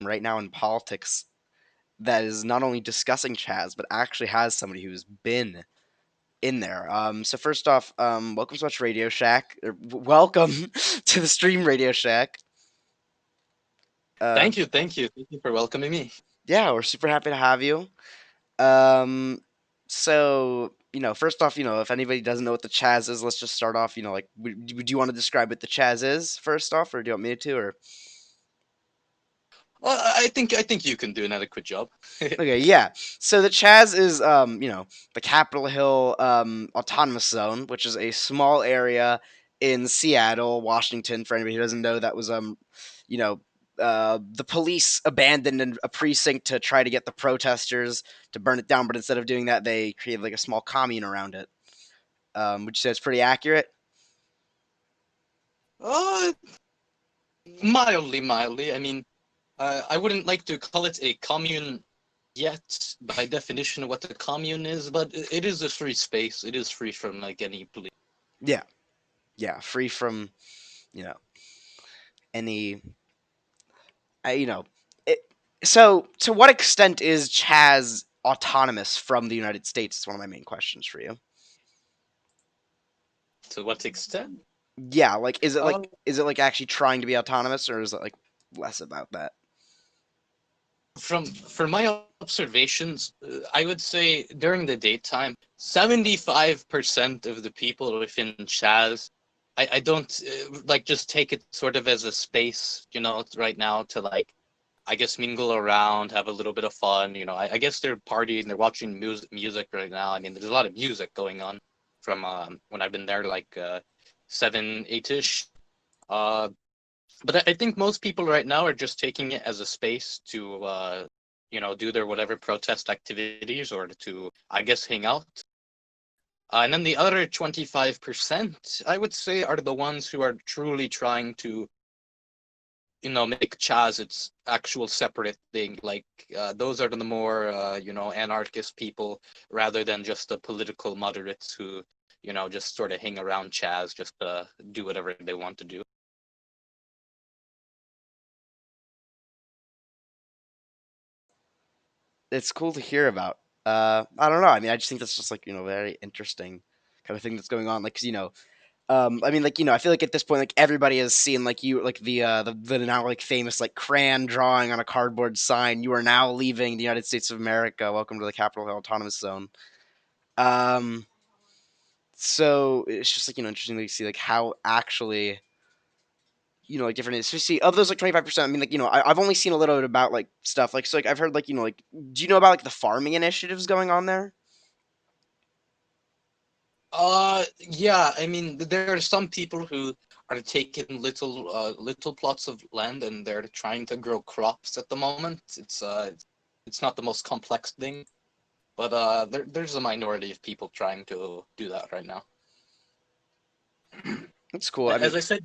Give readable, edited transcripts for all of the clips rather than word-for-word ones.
right now in politics that is not only discussing C.H.A.Z, but actually has somebody who's been in there. So first off, welcome to watch Radio Shack. Welcome to the stream Radio Shack. Uh, Thank you for welcoming me. yeah, we're super happy to have you. Um, so first off, if anybody doesn't know what the C.H.A.Z is, let's just start off. Like, would you want to describe what the C.H.A.Z is first off, or do you want me to? Or Well, I think you can do an adequate job. okay, yeah. So the C.H.A.Z is the Capitol Hill Autonomous Zone, which is a small area in Seattle, Washington. For anybody who doesn't know, that was you know, the police abandoned a precinct to try to get the protesters to burn it down, but instead of doing that, they created like a small commune around it. Would you say it's pretty accurate? uh, mildly. I mean, I wouldn't like to call it a commune yet, by definition of what the commune is, but it is a free space. It is free from like any police. Yeah, yeah, free from you know any you know, it, so to what extent is Chaz autonomous from the United States? Is one of my main questions for you. To what extent? Yeah, like Uh, is it like actually trying to be autonomous, or is it like less about that? from my observations, I would say during the daytime, 75% of the people within Chaz, I don't like just take it sort of as a space, right now to like, I guess mingle around, have a little bit of fun. I guess they're partying, they're watching music right now. I mean, there's a lot of music going on from when I've been there, like 7, 8-ish. Uh, but I think most people right now are just taking it as a space to, do their whatever protest activities or to, I guess, hang out. And then the other 25%, I would say, are the ones who are truly trying to, make C.H.A.Z its actual separate thing. Like, those are the more, anarchist people rather than just the political moderates who, just sort of hang around C.H.A.Z just to do whatever they want to do. It's cool to hear about. I don't know. I mean, I just think that's just like very interesting kind of thing that's going on. Like, 'cause, I mean, like I feel like at this point, like everybody has seen like you like the now like famous like crayon drawing on a cardboard sign. You are now leaving the United States of America. Welcome to the Capitol Hill Autonomous Zone. Um, so it's just like interesting to see like how actually like different especially of those like 25%. I mean, like I've only seen a little bit about like stuff like so like I've heard like like do you know about like the farming initiatives going on there? Yeah, I mean, there are some people who are taking little plots of land and they're trying to grow crops at the moment. It's not the most complex thing, but there's a minority of people trying to do that right now. That's cool. I As mean, I said,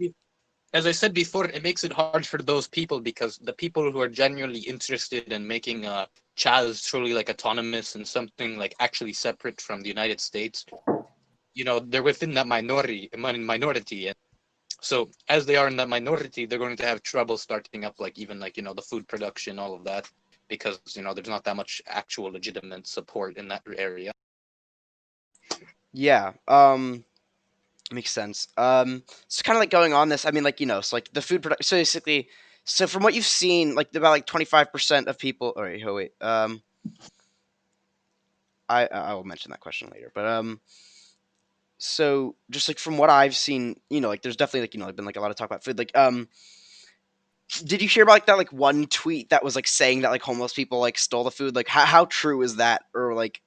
as I said before, it makes it hard for those people because the people who are genuinely interested in making C.H.A.Z truly like autonomous and something like actually separate from the United States, they're within that minority. So as they are in that minority, they're going to have trouble starting up like even like the food production, all of that, because there's not that much actual legitimate support in that area. yeah. Makes sense. So kind of like going on this. I mean, like so like the food production. So basically, so from what you've seen, like about like 25% of people. All right, oh wait. I will mention that question later. But so just like from what I've seen, like there's definitely like been like a lot of talk about food. Like did you hear about like that like one tweet that was like saying that like homeless people like stole the food? Like how true is that, or like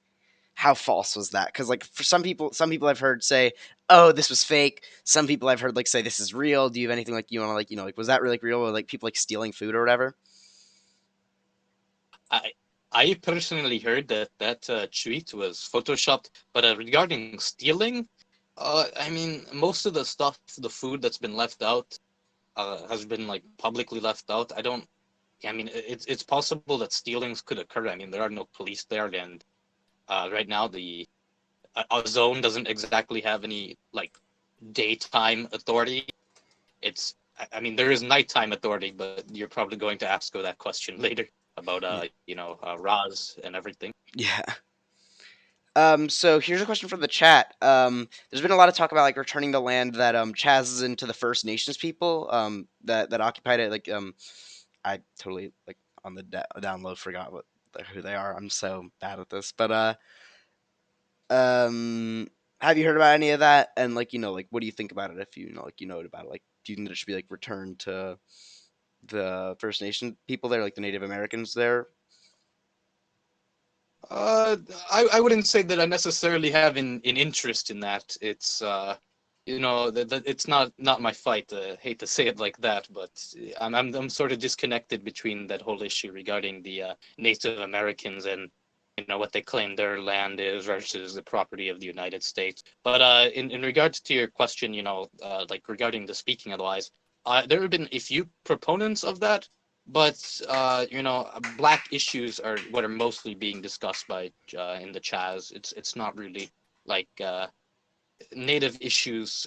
how false was that? Because like for some people I've heard say, "Oh, this was fake." Some people I've heard like say, "This is real." Do you have anything like you want to like like was that really like, real, or like people like stealing food or whatever? I I personally heard that tweet was photoshopped, but regarding stealing, I mean most of the stuff, the food that's been left out, has been like publicly left out. I don't. I mean, it's possible that stealings could occur. I mean, there are no police there, and right now the a zone doesn't exactly have any like daytime authority. It's I mean, there is nighttime authority, but you're probably going to ask her that question later about Yeah. Raz and everything. Yeah. So here's a question from the chat. There's been a lot of talk about like returning the land that Chaz is into the First Nations people that occupied it. Like I totally like on the download forgot who they are. I'm so bad at this. But um, have you heard about any of that? And like like what do you think about it? If like you know about it, like do you think that it should be like returned to the First Nation people there, like the Native Americans there? Uh, I wouldn't say that I necessarily have an interest in that. It's it's not my fight. Hate to say it like that, but I'm sort of disconnected between that whole issue regarding the Native Americans and what they claim their land is versus the property of the United States. But in regards to your question, like regarding the speaking otherwise, there have been a few proponents of that, but black issues are what are mostly being discussed by in the C.H.A.Z. It's not really like native issues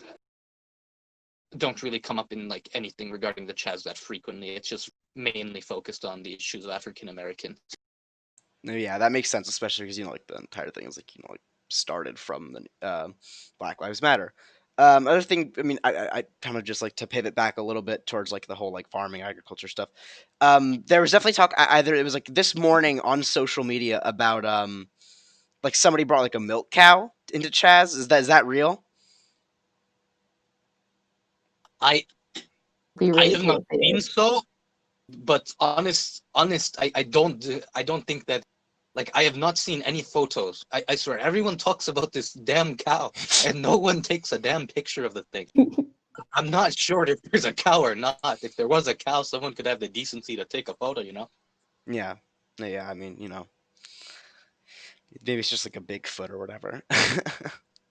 don't really come up in like anything regarding the C.H.A.Z that frequently. It's just mainly focused on the issues of African Americans. No, yeah, that makes sense, especially because like the entire thing is like like started from the Black Lives Matter. Other thing, I mean, I kind of just like to pivot back a little bit towards like the whole like farming agriculture stuff. There was definitely talk either it was like this morning on social media about like somebody brought like a milk cow into Chaz. Is that real? I Be I really have cool not if they seen did. so, but honest, I don't think that like I have not seen any photos. I swear everyone talks about this damn cow and no one takes a damn picture of the thing. I'm not sure if there's a cow or not. If there was a cow, someone could have the decency to take a photo. Yeah, yeah. I mean, maybe it's just like a Bigfoot or whatever.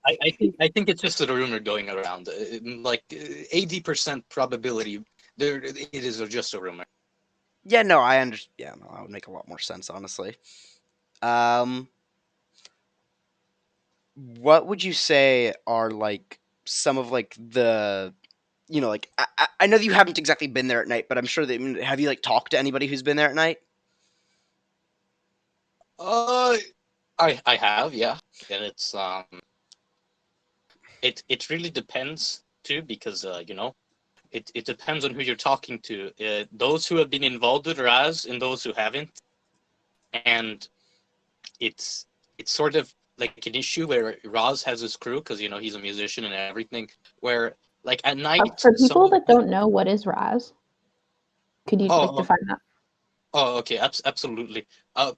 I think it's just a rumor going around. Like 80% probability there it is just a rumor. Yeah, no, I understand. Yeah, no, that would make a lot more sense, honestly. Um, what would you say are like some of like the like I know that you haven't exactly been there at night, but I'm sure that have you like talked to anybody who's been there at night? Uh I have, yeah. And it really depends too because it depends on who you're talking to. Those who have been involved with Raz and those who haven't. And it's it's sort of like an issue where Raz has his crew because he's a musician and everything. Where like at night, For people someone. that don't know, what is Raz? Could you like Oh, define that? okay, absolutely.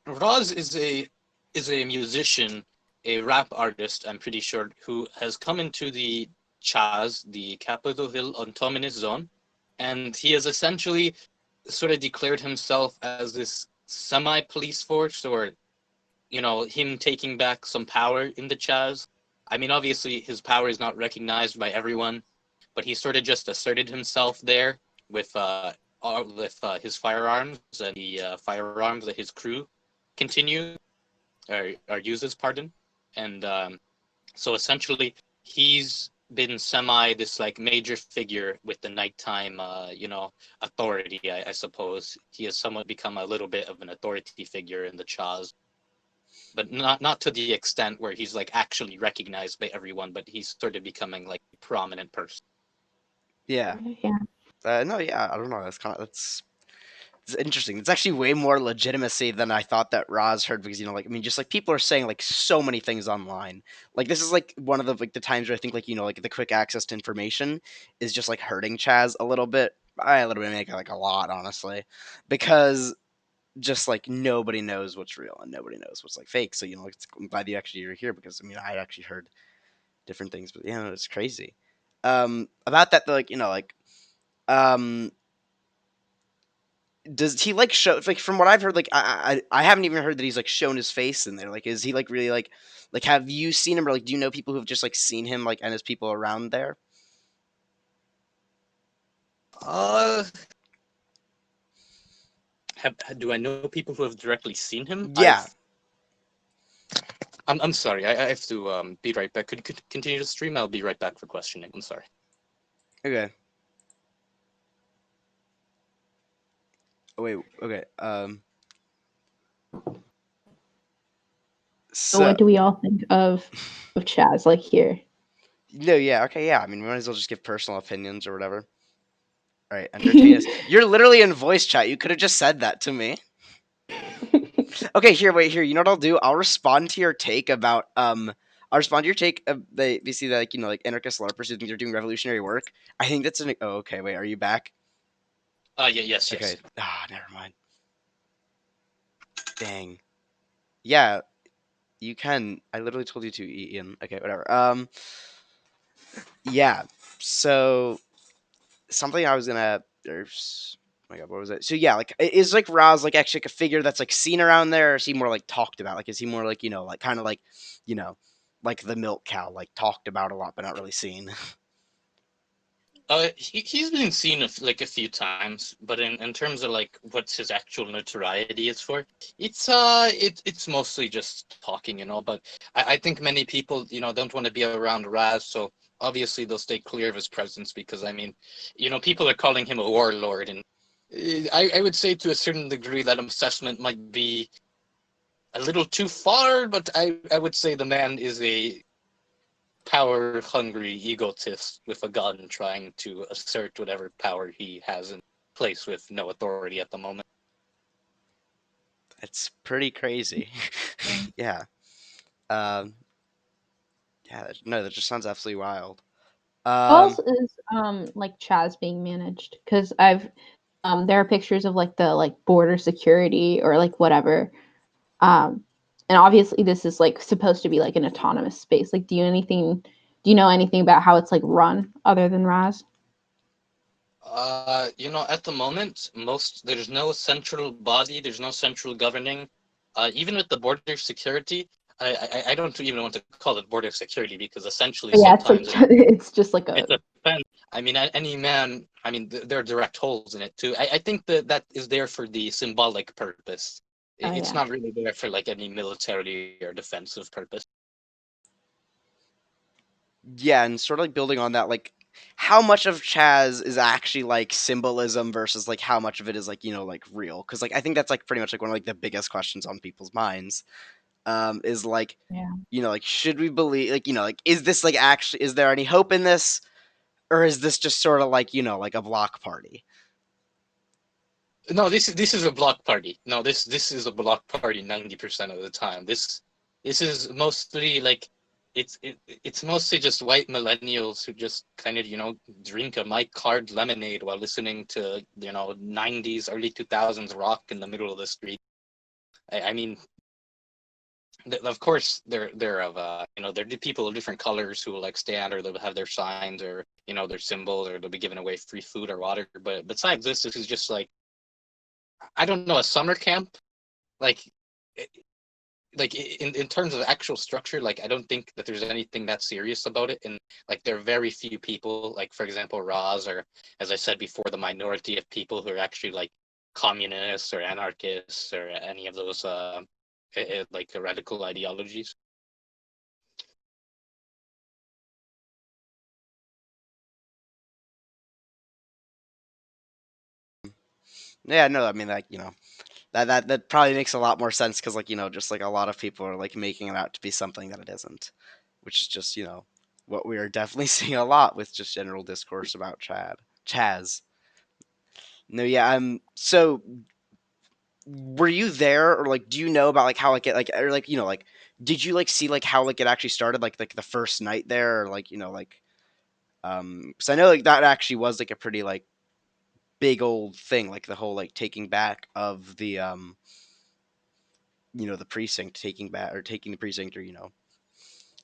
Raz is a musician, a rap artist. I'm pretty sure who has come into the C.H.A.Z, the Capitol Hill Autonomous Zone, and he has essentially sort of declared himself as this semi-police force, or him taking back some power in the C.H.A.Z. I mean, obviously, his power is not recognized by everyone, but he sort of just asserted himself there with his firearms and the firearms that his crew continue or uses, pardon. And so essentially, he's been semi this like major figure with the nighttime, authority. I suppose he has somewhat become a little bit of an authority figure in the C.H.A.Z, but not to the extent where he's like actually recognized by everyone, but he's sort of becoming like a prominent person. Yeah. Yeah. No, yeah, I don't know. That's it's interesting. It's actually way more legitimacy than I thought that Roz heard because like I mean, just like people are saying like so many things online. Like this is like one of the times where I think like like the quick access to information is just like hurting Chaz a little bit. I a little bit make like a lot honestly, because just like nobody knows what's real and nobody knows what's like fake. So I'm glad you actually are here because I mean I actually heard different things, but it's crazy. About that, like like um does he like show like from what I've heard like I haven't even heard that he's like shown his face in there. Like is he like really like have you seen him or like do you know people who've just like seen him like and his people around there? Uh, do I know people who have directly seen him? Yeah. I'm sorry. I have to be right back. Could you continue to stream? I'll be right back for questioning. I'm sorry. Okay. Oh, wait. Okay. So what So do we all think of C.H.A.Z. like here? no, yeah, okay, yeah. I mean, we might as well just give personal opinions or whatever. All right, entertain us. You're literally in voice chat. You could have just said that to me. Okay, here, wait, here. You know what I'll do? I'll respond to your take about I'll respond to your take of they see that, like, like anarchist LARPers who think they're doing revolutionary work. I think that's an oh, okay, wait, are you back? Yeah, yes, Okay. yes. Never mind. Dang. Yeah, you can. I literally told you to, Ian. Okay, whatever. Yeah. So something I was gonna. There's. Oh my god, what was it? So yeah, like, is like Raz like actually like a figure that's like seen around there, or is he more like talked about? Like, is he more like like kind of like, you know, like the milk cow, like talked about a lot but not really seen? He's been seen like a few times, but in terms of like what's his actual notoriety is for, it's mostly just talking, But I think many people, don't want to be around Raz, so obviously they'll stay clear of his presence because I mean, people are calling him a warlord, and I would say to a certain degree that assessment might be a little too far, but I would say the man is a power hungry egotist with a gun trying to assert whatever power he has in place with no authority at the moment. It's pretty crazy. Yeah. Um. Yeah. No, that just sounds absolutely wild. How Um. else is like C.H.A.Z. being managed? Because I've there are pictures of like the like border security or like whatever. Um and obviously this is like supposed to be like an autonomous space. Like do you know anything about how it's like run other than Raz? At the moment, there's no central body, there's no central governing. Even with the border security, I don't even want to call it border security because essentially Yeah, it's like sometimes it's just like a it's a fence. I mean, any man. I mean, there are direct holes in it too. I think that is there for the symbolic purpose. oh It's yeah. not really there for like any military or defensive purpose. Yeah, and sort of like building on that, like how much of Chaz is actually like symbolism versus like how much of it is like like real? Because like I think that's like pretty much like one of like the biggest questions on people's minds. Is like Yeah. like should we believe like like is this like actually is there any hope in this, or is this just sort of like like a block party? No, this is a block party. No, this is a block party 90% of the time. This is mostly like it's mostly just white millennials who just kind of drink a Mike Card lemonade while listening to 90s early 2000s rock in the middle of the street. I mean, of course they're of they're people of different colors who will like stand or they'll have their signs or their symbols or they'll be giving away free food or water. But besides this is just like I don't know, a summer camp, like in terms of actual structure, like I don't think that there's anything that serious about it, and like there are very few people, like for example Roz, or as I said before, the minority of people who are actually like communists or anarchists or any of those like radical ideologies. Yeah, no, I mean like that probably makes a lot more sense because like just like a lot of people are like making it out to be something that it isn't, which is just what we are definitely seeing a lot with just general discourse about Chaz. No, yeah, so were you there, or like do you know about like how like it like or like like did you like see like how like it actually started like the first night there, or like like because I know like that actually was like a pretty like big old thing, like the whole like taking back of the the precinct, taking back or taking the precinct, or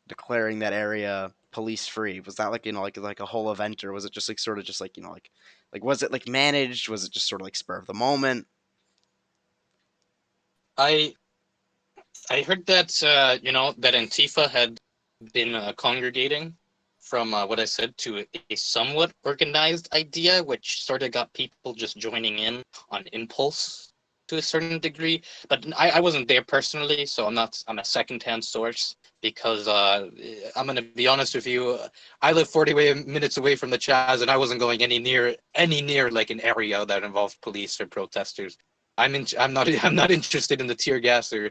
declaring that area police free. Was that like like a whole event, or was it just like sort of just like like was it like managed, was it just sort of like spur of the moment? I I heard that that Antifa had been congregating from what I said to a somewhat organized idea, which sort of got people just joining in on impulse to a certain degree. But I wasn't there personally, so I'm not. I'm a secondhand source. because I'm gonna be honest with you. I live 40 minutes away from the C.H.A.Z, and I wasn't going any near like an area that involved police or protesters. I'm not I'm not interested in the tear gas or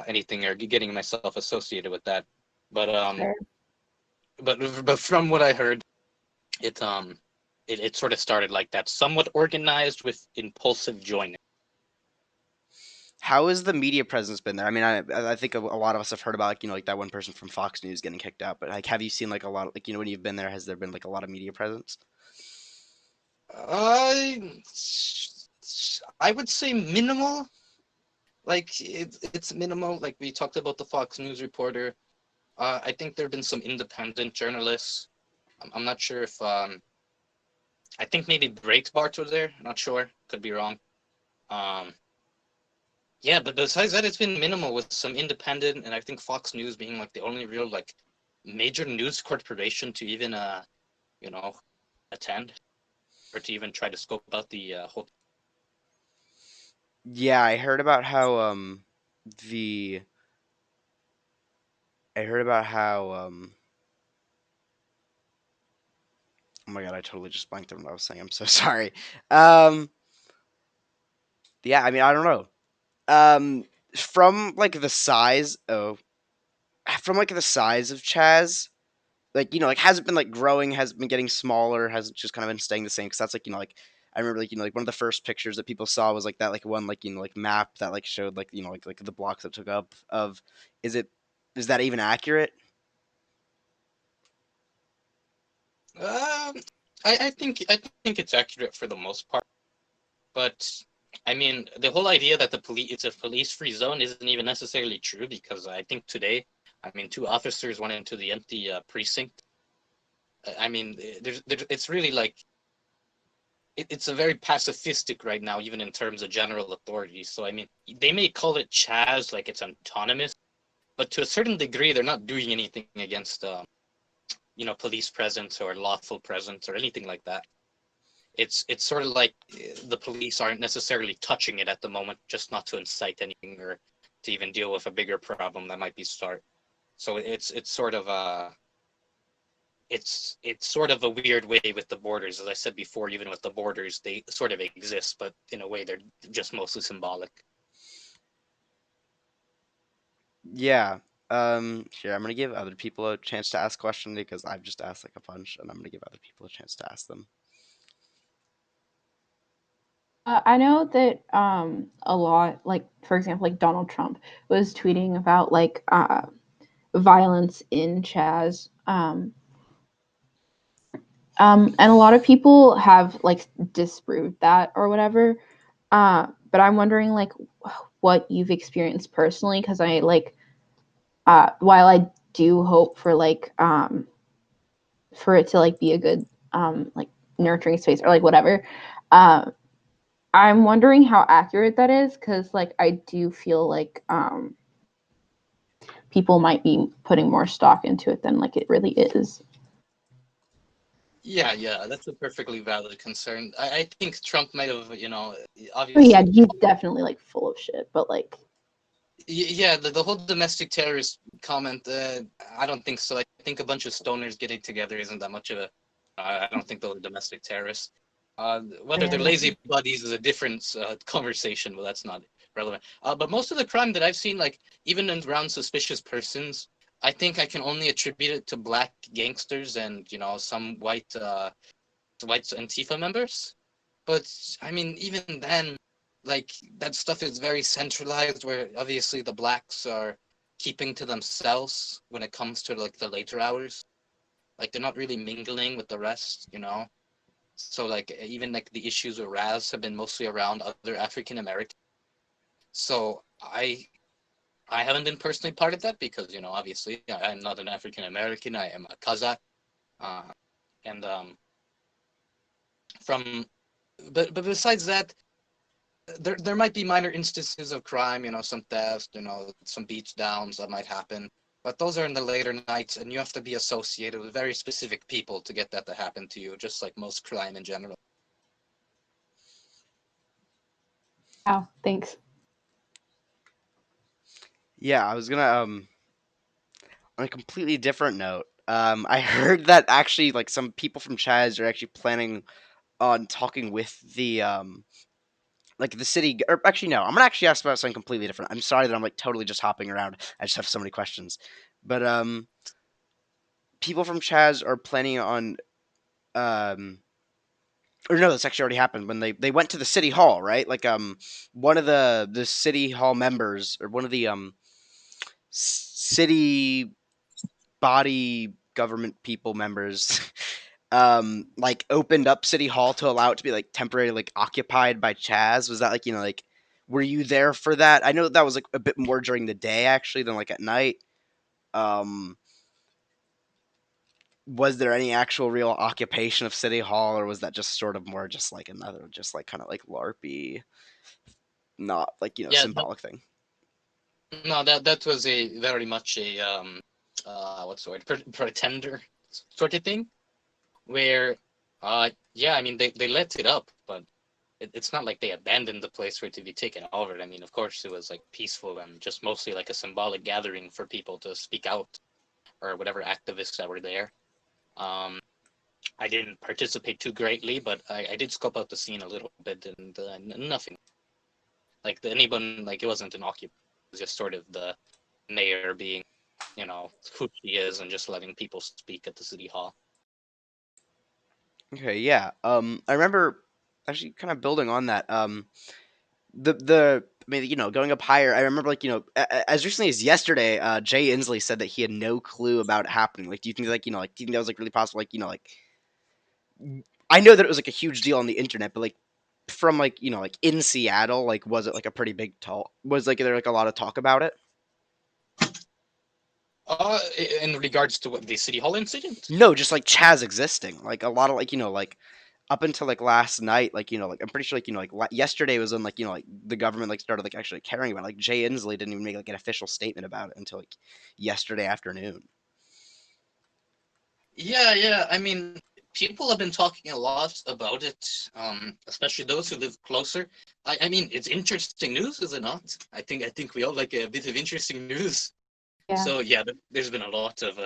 anything or getting myself associated with that. But Fair. but from what I heard, it it sort of started like that, somewhat organized with impulsive joining. How has the media presence been there? I mean, I think a lot of us have heard about like, like that one person from Fox News getting kicked out, but like have you seen like a lot of, like when you've been there, has there been like a lot of media presence? I I would say minimal. Like it's minimal. Like we talked about the Fox News reporter. I think there have been some independent journalists. I'm not sure if I think maybe Breitbart was there. Not sure. Could be wrong. Um, yeah, but besides that, it's been minimal with some independent, and I think Fox News being like the only real like major news corporation to even you know attend or to even try to scope out the whole. Yeah, the I heard about how oh my god, I totally just blanked on what I was saying. I'm so sorry. Um yeah, I mean, I don't know. Um from like the size oh from like the size of Chaz, like like hasn't been like growing, hasn't been getting smaller, hasn't just kind of been staying the same, because that's like like I remember like like one of the first pictures that people saw was like that like one like like map that like showed like like the blocks that took up of, is it, is that even accurate? Um, I think it's accurate for the most part, but I mean the whole idea that the police it's a police-free zone isn't even necessarily true because I think today, I mean, two officers went into the empty precinct. I mean, it's really like it's a very pacifistic right now, even in terms of general authority. So I mean, they may call it Chaz like it's autonomous, but to a certain degree, they're not doing anything against police presence or lawful presence or anything like that. It's sort of like the police aren't necessarily touching it at the moment, just not to incite anything or to even deal with a bigger problem that might be start. So it's sort of it's sort of a weird way with the borders. As I said before, even with the borders, they sort of exist, but in a way they're just mostly symbolic. Yeah. Here, I'm gonna give other people a chance to ask questions because I've just asked like a bunch, and I'm gonna give other people a chance to ask them. I know that a lot, like for example, like Donald Trump was tweeting about like violence in Chaz. And a lot of people have like disproved that or whatever. But I'm wondering like what you've experienced personally, because I like while I do hope for it to like be a good like nurturing space or like whatever. Uh, I'm wondering how accurate that is, because like I do feel like people might be putting more stock into it than like it really is. Yeah, yeah, that's a perfectly valid concern. I think Trump might have, Oh yeah, obviously, he's definitely like full of shit, but like yeah, the whole domestic terrorist comment. I don't think so. I think a bunch of stoners getting together isn't that much of a. I don't think those are domestic terrorists. Whether they're lazy buddies is a different conversation, but that's not relevant. But most of the crime that I've seen, like even around suspicious persons, I think I can only attribute it to black gangsters and some white Antifa members. But I mean, even then, like that stuff is very centralized. Where obviously the blacks are keeping to themselves when it comes to like the later hours. Like they're not really mingling with the rest. So like even like the issues with Raz have been mostly around other African Americans. So I haven't been personally part of that because obviously I'm not an African American. I am a Kazakh, uh, and from but besides that, there might be minor instances of crime, some theft, some beats downs that might happen. But those are in the later nights, and you have to be associated with very specific people to get that to happen to you, just like most crime in general. wow, thanks. Yeah, I was gonna on a completely different note, I heard that actually, like, some people from C.H.A.Z are actually planning on talking with like the city. Or actually, no, I'm gonna actually ask about something completely different. I'm sorry that I'm like totally just hopping around. I just have so many questions, but people from C.H.A.Z are planning on um. Or no, that's actually already happened when they went to the city hall, right? Like one of the city hall members or one of the city body government people members like opened up city hall to allow it to be like temporarily like occupied by C.H.A.Z. Was that like, like, were you there for that? I know that was like a bit more during the day actually than like at night. um was there any actual real occupation of city hall, or was that just sort of more just like another just like kind of like larpy, not like, Yeah, symbolic thing? no, that was a very much a what's the word, pretender sort of thing, where yeah, I mean they let it up, but it's not like they abandoned the place for it to be taken over. I mean, of course, it was like peaceful and just mostly like a symbolic gathering for people to speak out or whatever activists that were there. Um, I didn't participate too greatly, but I did scope out the scene a little bit, and nothing like anyone, like it wasn't an occupant. It was just sort of the mayor being, who she is and just letting people speak at the city hall. Okay, yeah. I remember actually kind of building on that. The I mean, going up higher. I remember, like, as recently as yesterday, Jay Inslee said that he had no clue about it happening. Like, do you think, like, do you think that was like really possible? Like, I know that it was like a huge deal on the internet, but like from like, like in Seattle, like, was it like a pretty big talk? Was like there like a lot of talk about it? In regards to what the city hall incident. No, just like Chaz existing. Like a lot of like, like up until like last night, like, like I'm pretty sure, like, like yesterday was when, like, like the government like started like actually caring about it. Like Jay Inslee didn't even make like an official statement about it until like yesterday afternoon. Yeah, yeah. I mean, people have been talking a lot about it, especially those who live closer. I mean, it's interesting news, is it not? I think we all like a bit of interesting news. Yeah. So yeah, there's been a lot of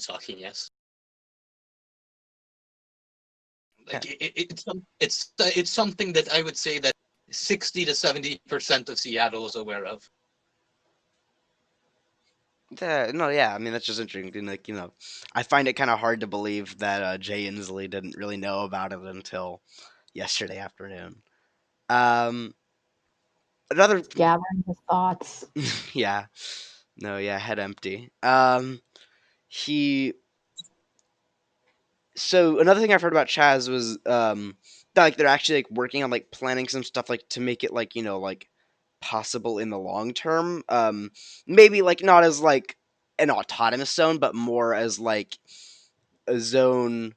talking. Yes, Yeah, like it's something that I would say that 60 to 70% of Seattle is aware of. no, yeah. I mean, that's just interesting. And, like, I find it kind of hard to believe that Jay Inslee didn't really know about it until yesterday afternoon. Um, another, Just gathering his thoughts. yeah, no, yeah, head empty. He So another thing I've heard about Chaz was that like they're actually like working on like planning some stuff like to make it like, like possible in the long term. Maybe like not as like an autonomous zone, but more as like a zone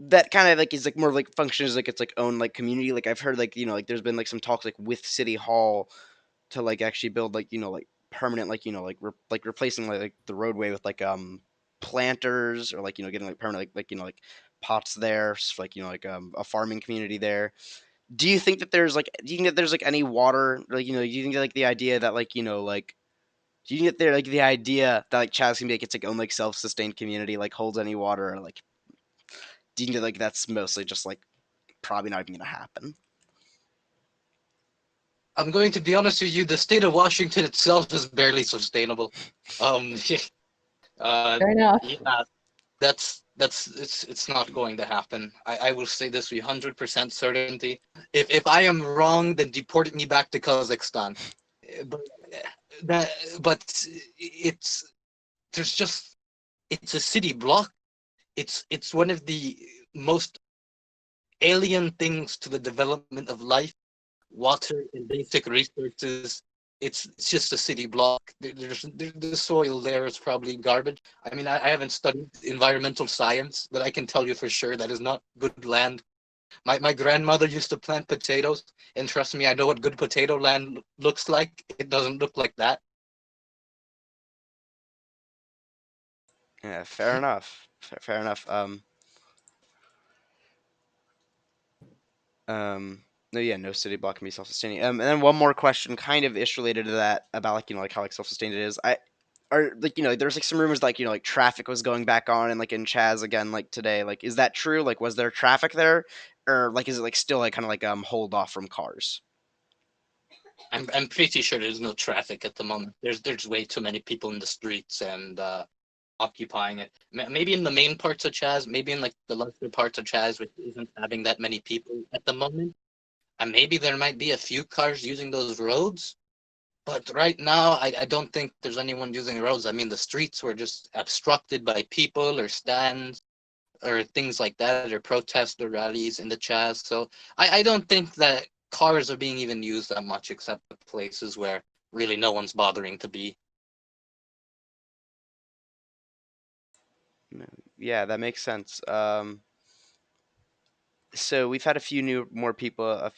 that kind of like is like more like functions like its like own like community. Like I've heard like, like there's been like some talks like with City Hall to like actually build like, like permanent, like, like like replacing like the roadway with like planters, or like, getting like permanent like, like pots there, like, like a farming community there. Do you think that there's like any water, like, do you think that, like, the idea that like, like, do you think that there like the idea that like C.H.A.Z can be like its like own like self-sustained community like holds any water, or like do you think that like that's mostly just like probably not even gonna happen? I'm going to be honest with you. The state of Washington itself is barely sustainable. Um, Fair enough. yeah, it's not going to happen. I will say this with 100% certainty. If I am wrong, then deport me back to Kazakhstan. But that but it's there's just it's a city block. It's one of the most alien things to the development of life, water and basic resources. It's just a city block. The soil there is probably garbage. I mean, I haven't studied environmental science, but I can tell you for sure that is not good land. My grandmother used to plant potatoes, and trust me, I know what good potato land looks like. It doesn't look like that. Yeah, fair enough. Fair enough. No, yeah, no city block can be self-sustaining. And then one more question, kind of ish related to that, about like, like how like self-sustained it is. are like there's like some rumors like like traffic was going back on and like in C.H.A.Z again like today. Like, is that true? Like, was there traffic there, or like is it like still like kind of like hold off from cars? I'm pretty sure there's no traffic at the moment. There's way too many people in the streets and occupying it. Maybe in the main parts of C.H.A.Z, maybe in like the lesser parts of C.H.A.Z, which isn't having that many people at the moment. And maybe there might be a few cars using those roads. But right now, I don't think there's anyone using roads. I mean, the streets were just obstructed by people or stands or things like that, or protests or rallies in the C.H.A.Z. So I don't think that cars are being even used that much, except the places where really no one's bothering to be. No. Yeah, that makes sense. So we've had a few more people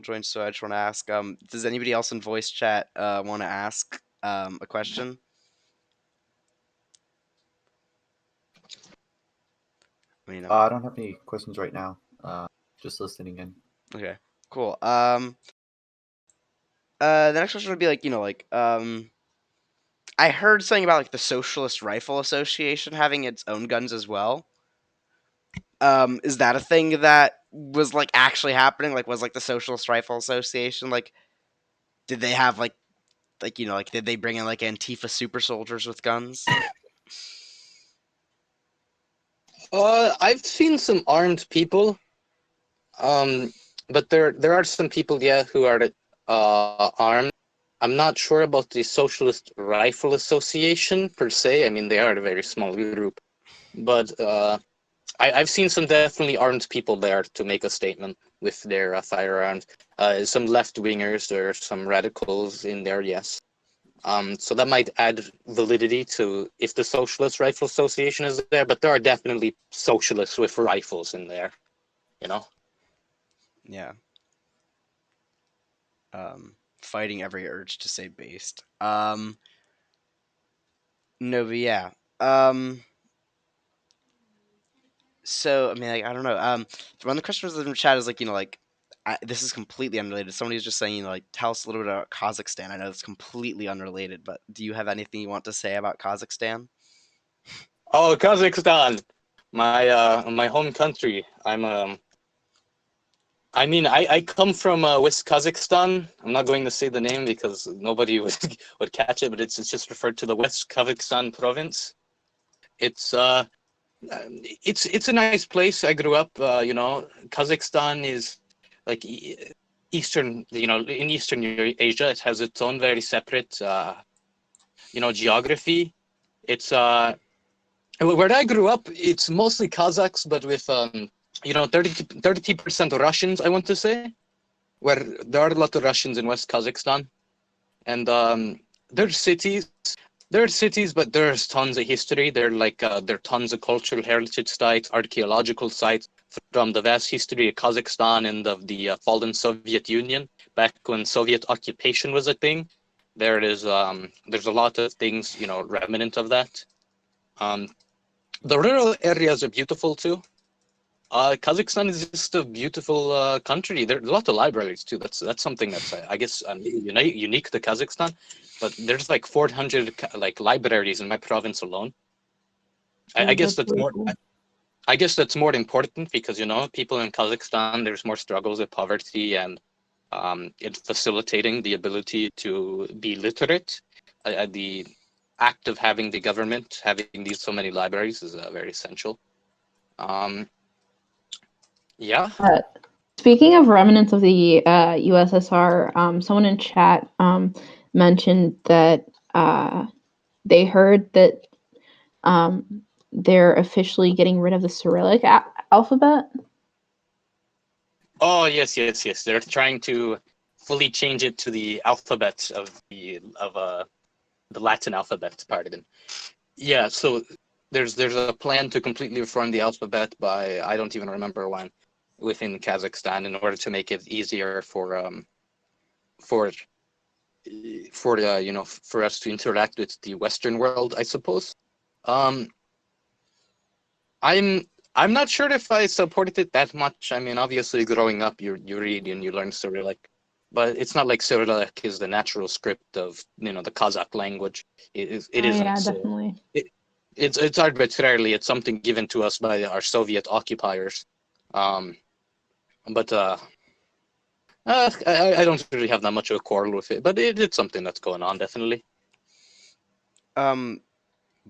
join. So I just want to ask, does anybody else in voice chat want to ask a question? I mean, I don't have any questions right now. Just listening in. okay, cool. The next question would be like, I heard something about like the Socialist Rifle Association having its own guns as well. Is that a thing that was like actually happening? Like, was like the Socialist Rifle Association like? Did they have like like did they bring in like Antifa super soldiers with guns? I've seen some armed people, um, but there are some people, yeah, who are armed. I'm not sure about the Socialist Rifle Association per se. I mean, they are a very small group, but I've seen some definitely armed people there to make a statement with their firearms. Some left wingers or some radicals in there, yes. So that might add validity to if the Socialist Rifle Association is there, but there are definitely socialists with rifles in there, you know? Yeah. Fighting every urge to say based. No, but yeah. So I mean, like, I don't know. One of the questions in the chat is like, like, this is completely unrelated. Somebody's just saying, like, tell us a little bit about Kazakhstan. I know it's completely unrelated, but do you have anything you want to say about Kazakhstan? Oh, Kazakhstan, my home country. I mean, I come from West Kazakhstan. I'm not going to say the name because nobody would catch it, but it's just referred to the West Kazakhstan province. It's it's a nice place. I grew up. Kazakhstan is like Eastern. In Eastern Asia, it has its own very separate geography. It's where I grew up. It's mostly Kazakhs, but with 30% Russians. I want to say where there are a lot of Russians in West Kazakhstan, and there's cities. There are cities, but there's tons of history. There are tons of cultural heritage sites, archaeological sites from the vast history of Kazakhstan and of the fallen Soviet Union back when Soviet occupation was a thing. There's a lot of things remnant of that. Um, the rural areas are beautiful too. Kazakhstan is just a beautiful country. There's a lot of libraries too. That's something that's I guess unique to Kazakhstan. But there's like 400 like libraries in my province alone. I Oh, guess that's that's really more. cool. I guess that's more important because people in Kazakhstan there's more struggles with poverty and it's facilitating the ability to be literate. The act of having the government having these so many libraries is very essential. Um, yeah. Uh, Speaking of remnants of the USSR, someone in chat mentioned that they heard that they're officially getting rid of the Cyrillic alphabet. Oh yes. They're trying to fully change it to the alphabet of the Latin alphabet. Pardon. Yeah. So there's a plan to completely reform the alphabet by I don't even remember when within Kazakhstan in order to make it easier for for us to interact with the Western world, I suppose. Um, I'm I'm not sure if I supported it that much. I mean, obviously, growing up, you read and you learn Cyrillic. but it's not like Cyrillic is the natural script of the Kazakh language. It Oh isn't. yeah, So definitely. it's arbitrarily, it's something given to us by our Soviet occupiers. Um, but I don't really have that much of a quarrel with it, but it's something that's going on, definitely. Um,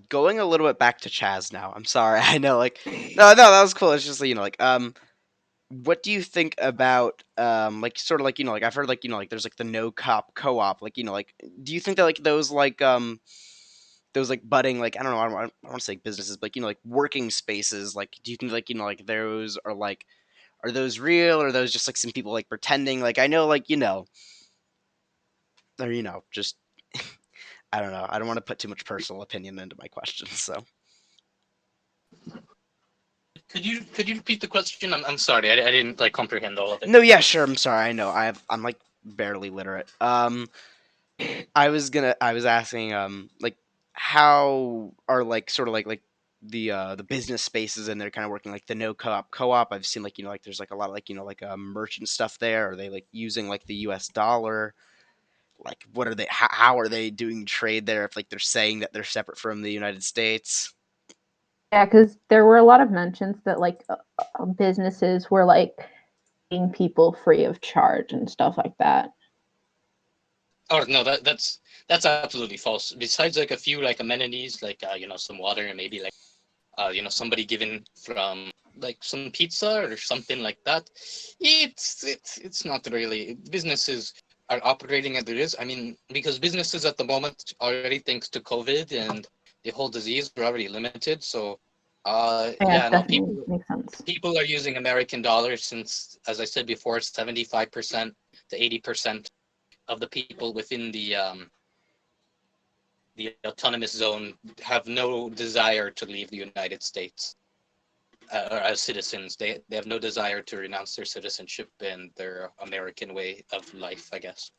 Going a little bit back to C.H.A.Z now. I'm sorry. I know, like, no, that was cool. It's just like, what do you think about like sort of like like I've heard like like there's like the no cop co-op like like do you think that like those like budding like I don't want to say businesses but like like working spaces like do you think like like those are like are those real or are those just like some people like pretending like I know like or just I don't know I don't want to put too much personal opinion into my questions so Could you repeat the question? I'm sorry, I didn't like comprehend all of it. no yeah sure I'm sorry I know I'm like barely literate I was asking like how are like sort of like the business spaces and they're kind of working like the no co-op I've seen like like there's like a lot of like like merchant stuff there are they like using like the US dollar like what are they how are they doing trade there if like they're saying that they're separate from the United States. Yeah, because there were a lot of mentions that like businesses were like paying people free of charge and stuff like that. Oh no, that's absolutely false. Besides like a few like amenities, like some water and maybe like somebody given from like some pizza or something like that. It's not really. Businesses are operating as it is. I mean, because businesses at the moment already, thanks to COVID and the whole disease, are already limited. So Yeah, yeah, it no, definitely people makes sense. people are using American dollars since, as I said before, 75% to 80% of the people within the autonomous zone have no desire to leave the United States. Or as citizens, they have no desire to renounce their citizenship and their American way of life, I guess.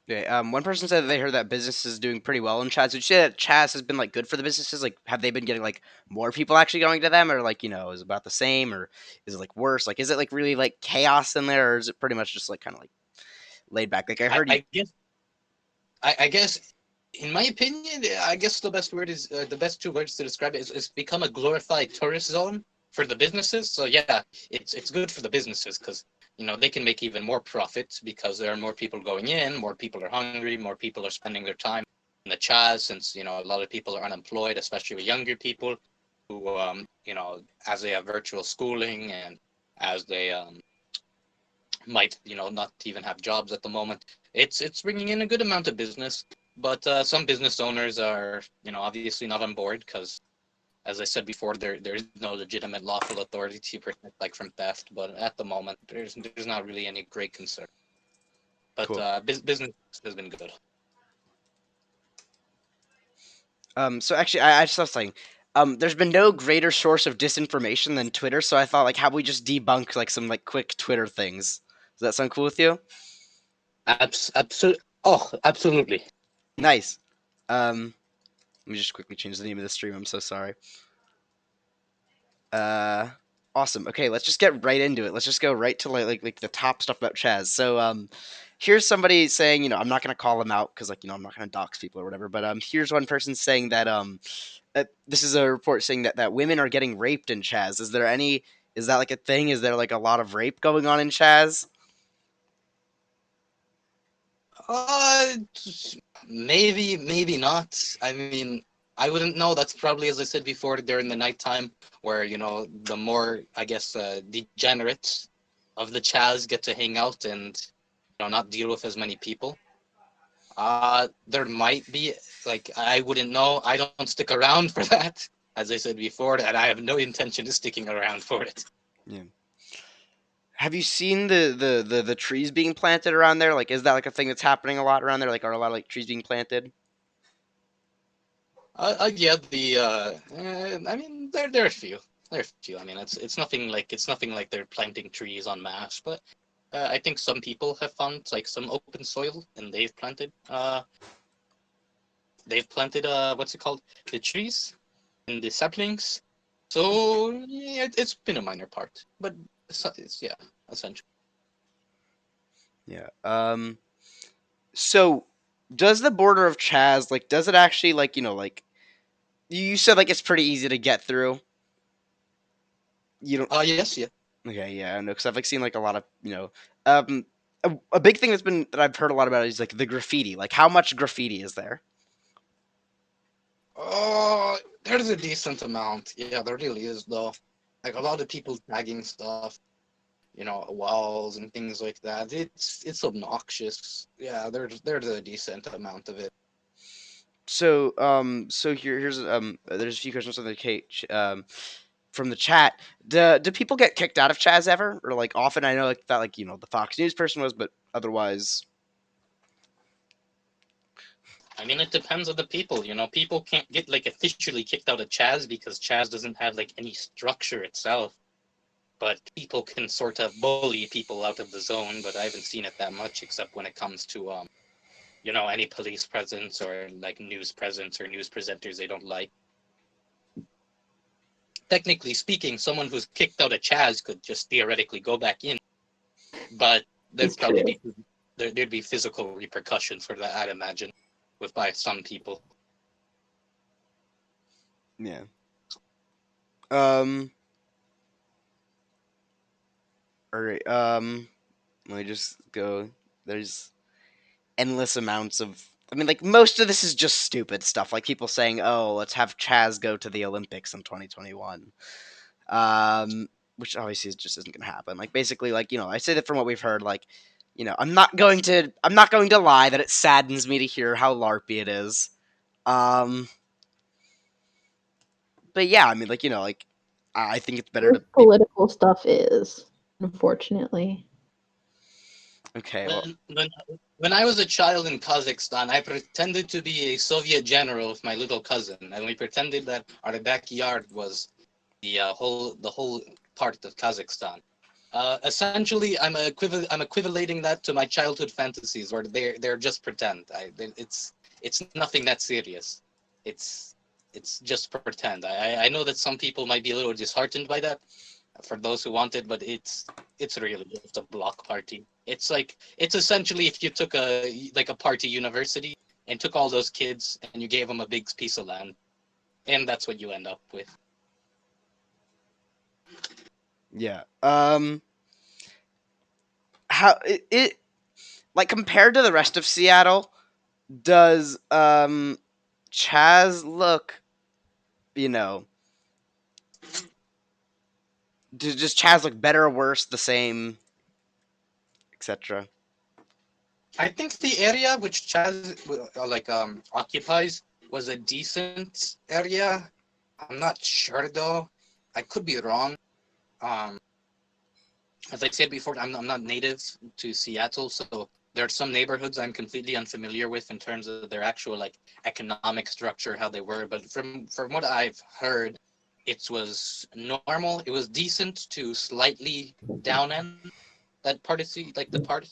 Okay, one person said that they heard that business is doing pretty well in Chaz. Would you say that Chaz has been like good for the businesses? Like, have they been getting like more people actually going to them, or like is it about the same, or is it like worse? Like, is it like really like chaos in there, or is it pretty much just like kind of like laid back? Like, I I, heard you. I guess I guess in my opinion, I guess the best word is the best two words to describe it is become a glorified tourist zone for the businesses. So yeah, it's good for the businesses because they can make even more profit because there are more people going in, more people are hungry, more people are spending their time in the C.H.A.Z since a lot of people are unemployed, especially with younger people who as they have virtual schooling and as they might not even have jobs at the moment. It's bringing in a good amount of business, but some business owners are obviously not on board because, as I said before, there is no legitimate lawful authority to protect like from theft. But at the moment, there's not really any great concern. But Cool. business has been good. So actually, I just was saying, there's been no greater source of disinformation than Twitter. So I thought, like, how about we just debunk like some like quick Twitter things? Does that sound cool with you? Absolutely. Oh, absolutely. Nice. Let me just quickly change the name of the stream. I'm so sorry. Uh, awesome. Okay, let's just get right into it. Let's just go right to like the top stuff about Chaz. So here's somebody saying, I'm not gonna call them out because like I'm not gonna dox people or whatever. But here's one person saying that this is a report saying that women are getting raped in Chaz. Is there any? Is that like a thing? Is there like a lot of rape going on in Chaz? Uh, maybe not. I mean, I wouldn't know. That's probably, as I said before, during the nighttime, where the more I guess degenerates of the C.H.A.Z get to hang out and not deal with as many people. There might be, like, I wouldn't know. I don't stick around for that, as I said before, and I have no intention of sticking around for it. Yeah. Have you seen the trees being planted around there? Like, is that like a thing that's happening a lot around there? Like, are a lot of like trees being planted? Yeah, I mean, there are a few. There are a few. I mean, it's nothing like they're planting trees en masse, but I think some people have found like some open soil and they've planted what's it called, the trees and the saplings. So yeah, it's been a minor part, but it's yeah, essentially. Yeah. So does the border of C.H.A.Z. like does it actually like like you said like it's pretty easy to get through? You don't. Yes, yeah. Okay, yeah, I know because I've like seen like a lot of a big thing that I've heard a lot about is like the graffiti. Like how much graffiti is there? Oh, there's a decent amount. Yeah, there really is though. Like a lot of people tagging stuff, walls and things like that. It's obnoxious. Yeah, there's a decent amount of it. So here's there's a few questions on the from the chat. Do people get kicked out of C.H.A.Z. ever, or like often? I know like that like the Fox News person was, but otherwise, I mean, it depends on the people. People can't get like officially kicked out of C.H.A.Z because C.H.A.Z doesn't have like any structure itself. But people can sort of bully people out of the zone. But I haven't seen it that much, except when it comes to any police presence or like news presence or news presenters they don't like. Technically speaking, someone who's kicked out of C.H.A.Z could just theoretically go back in, but It's there'd probably true. be there'd be physical repercussions for that, I'd imagine, with by some people. yeah. Um. All right. Let me just go. There's endless amounts of. I mean, like most of this is just stupid stuff, like people saying, "Oh, let's have C.H.A.Z go to the Olympics in 2021." Which obviously just isn't going to happen. Like basically, like I say that from what we've heard, like I'm not going to lie that it saddens me to hear how larpy it is. Um, but yeah, I mean, like like I think it's better This to be political stuff is, unfortunately. okay. Well, When I was a child in Kazakhstan, I pretended to be a Soviet general with my little cousin, and we pretended that our backyard was the whole part of Kazakhstan. Essentially, I'm equivalating that to my childhood fantasies, where they're just pretend. It's nothing that serious. It's it's just pretend. I know that some people might be a little disheartened by that, for those who want it, but it's really just a block party. It's essentially if you took a party university and took all those kids and you gave them a big piece of land, and that's what you end up with. yeah. How it like compared to the rest of Seattle, does Chaz look? You know, does Chaz look better or worse, the same, etc.? I think the area which Chaz occupies was a decent area. I'm not sure though. I could be wrong. Um, as I said before, I'm not native to Seattle, so there are some neighborhoods I'm completely unfamiliar with in terms of their actual like economic structure, how they were. But from what I've heard, it was normal. It was decent to slightly down end that part of the part.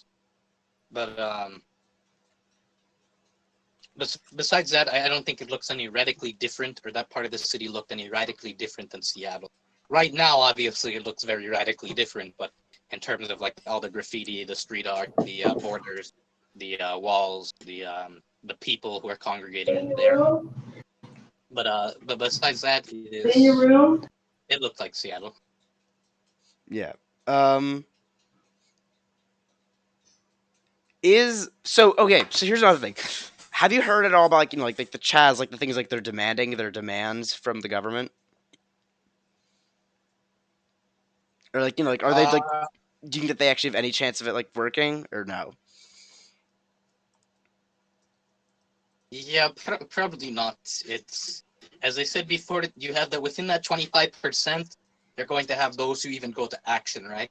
But besides that, I don't think it looks any radically different, or that part of the city looked any radically different than Seattle. Right now, obviously, it looks very radically different, but in terms of like all the graffiti, the street art, the borders, the walls, the people who are congregating there. But besides that, it looked like Seattle. Yeah. Um. Is so okay. So here's another thing. Have you heard at all about like like the Chaz, like the things like they're demanding, their demands from the government, or like like are they like Uh, do you think that they actually have any chance of it like working or no? yeah, probably not. It's as I said before, you have that within that 25%, they're going to have those who even go to action, right?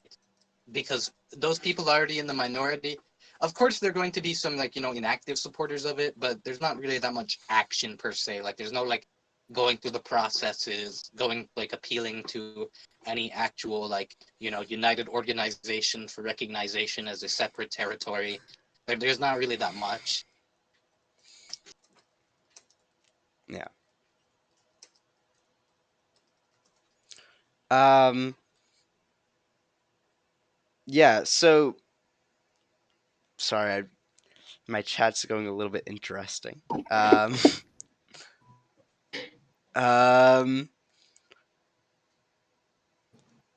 Because those people are already in the minority. Of course, there are going to be some like inactive supporters of it, but there's not really that much action per se. Like there's no like going through the processes, going like appealing to any actual like united organization for recognition as a separate territory. There's not really that much. Yeah. Um. Yeah. So Sorry, my chat's going a little bit interesting. Um, um,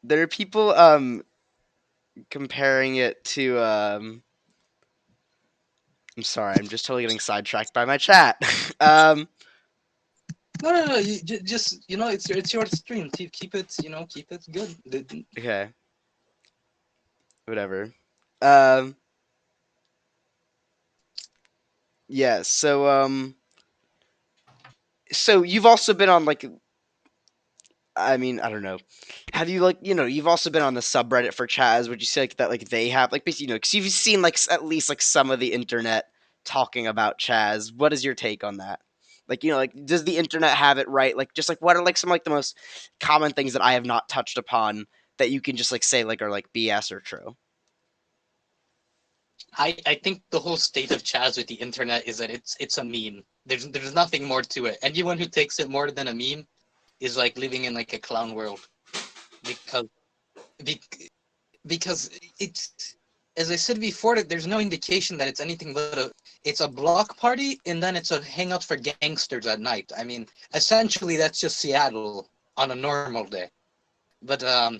there are people comparing it to I'm sorry, I'm just totally getting sidetracked by my chat. No. You just it's your stream. Keep it keep it good. Okay, whatever. Um, yeah. So you've also been on like I mean, I don't know. Have you like you've also been on the subreddit for C.H.A.Z. Would you say like that like they have like basically because you've seen like at least like some of the internet talking about C.H.A.Z. What is your take on that? Like like does the internet have it right? Like just like what are like some like the most common things that I have not touched upon that you can just like say like are like BS or true? I think the whole state of Chaz with the internet is that it's a meme. There's nothing more to it. Anyone who takes it more than a meme is like living in like a clown world because be, because it's as I said before that there's no indication that it's anything but it's a block party and then it's a hangout for gangsters at night. I mean, essentially that's just Seattle on a normal day. But I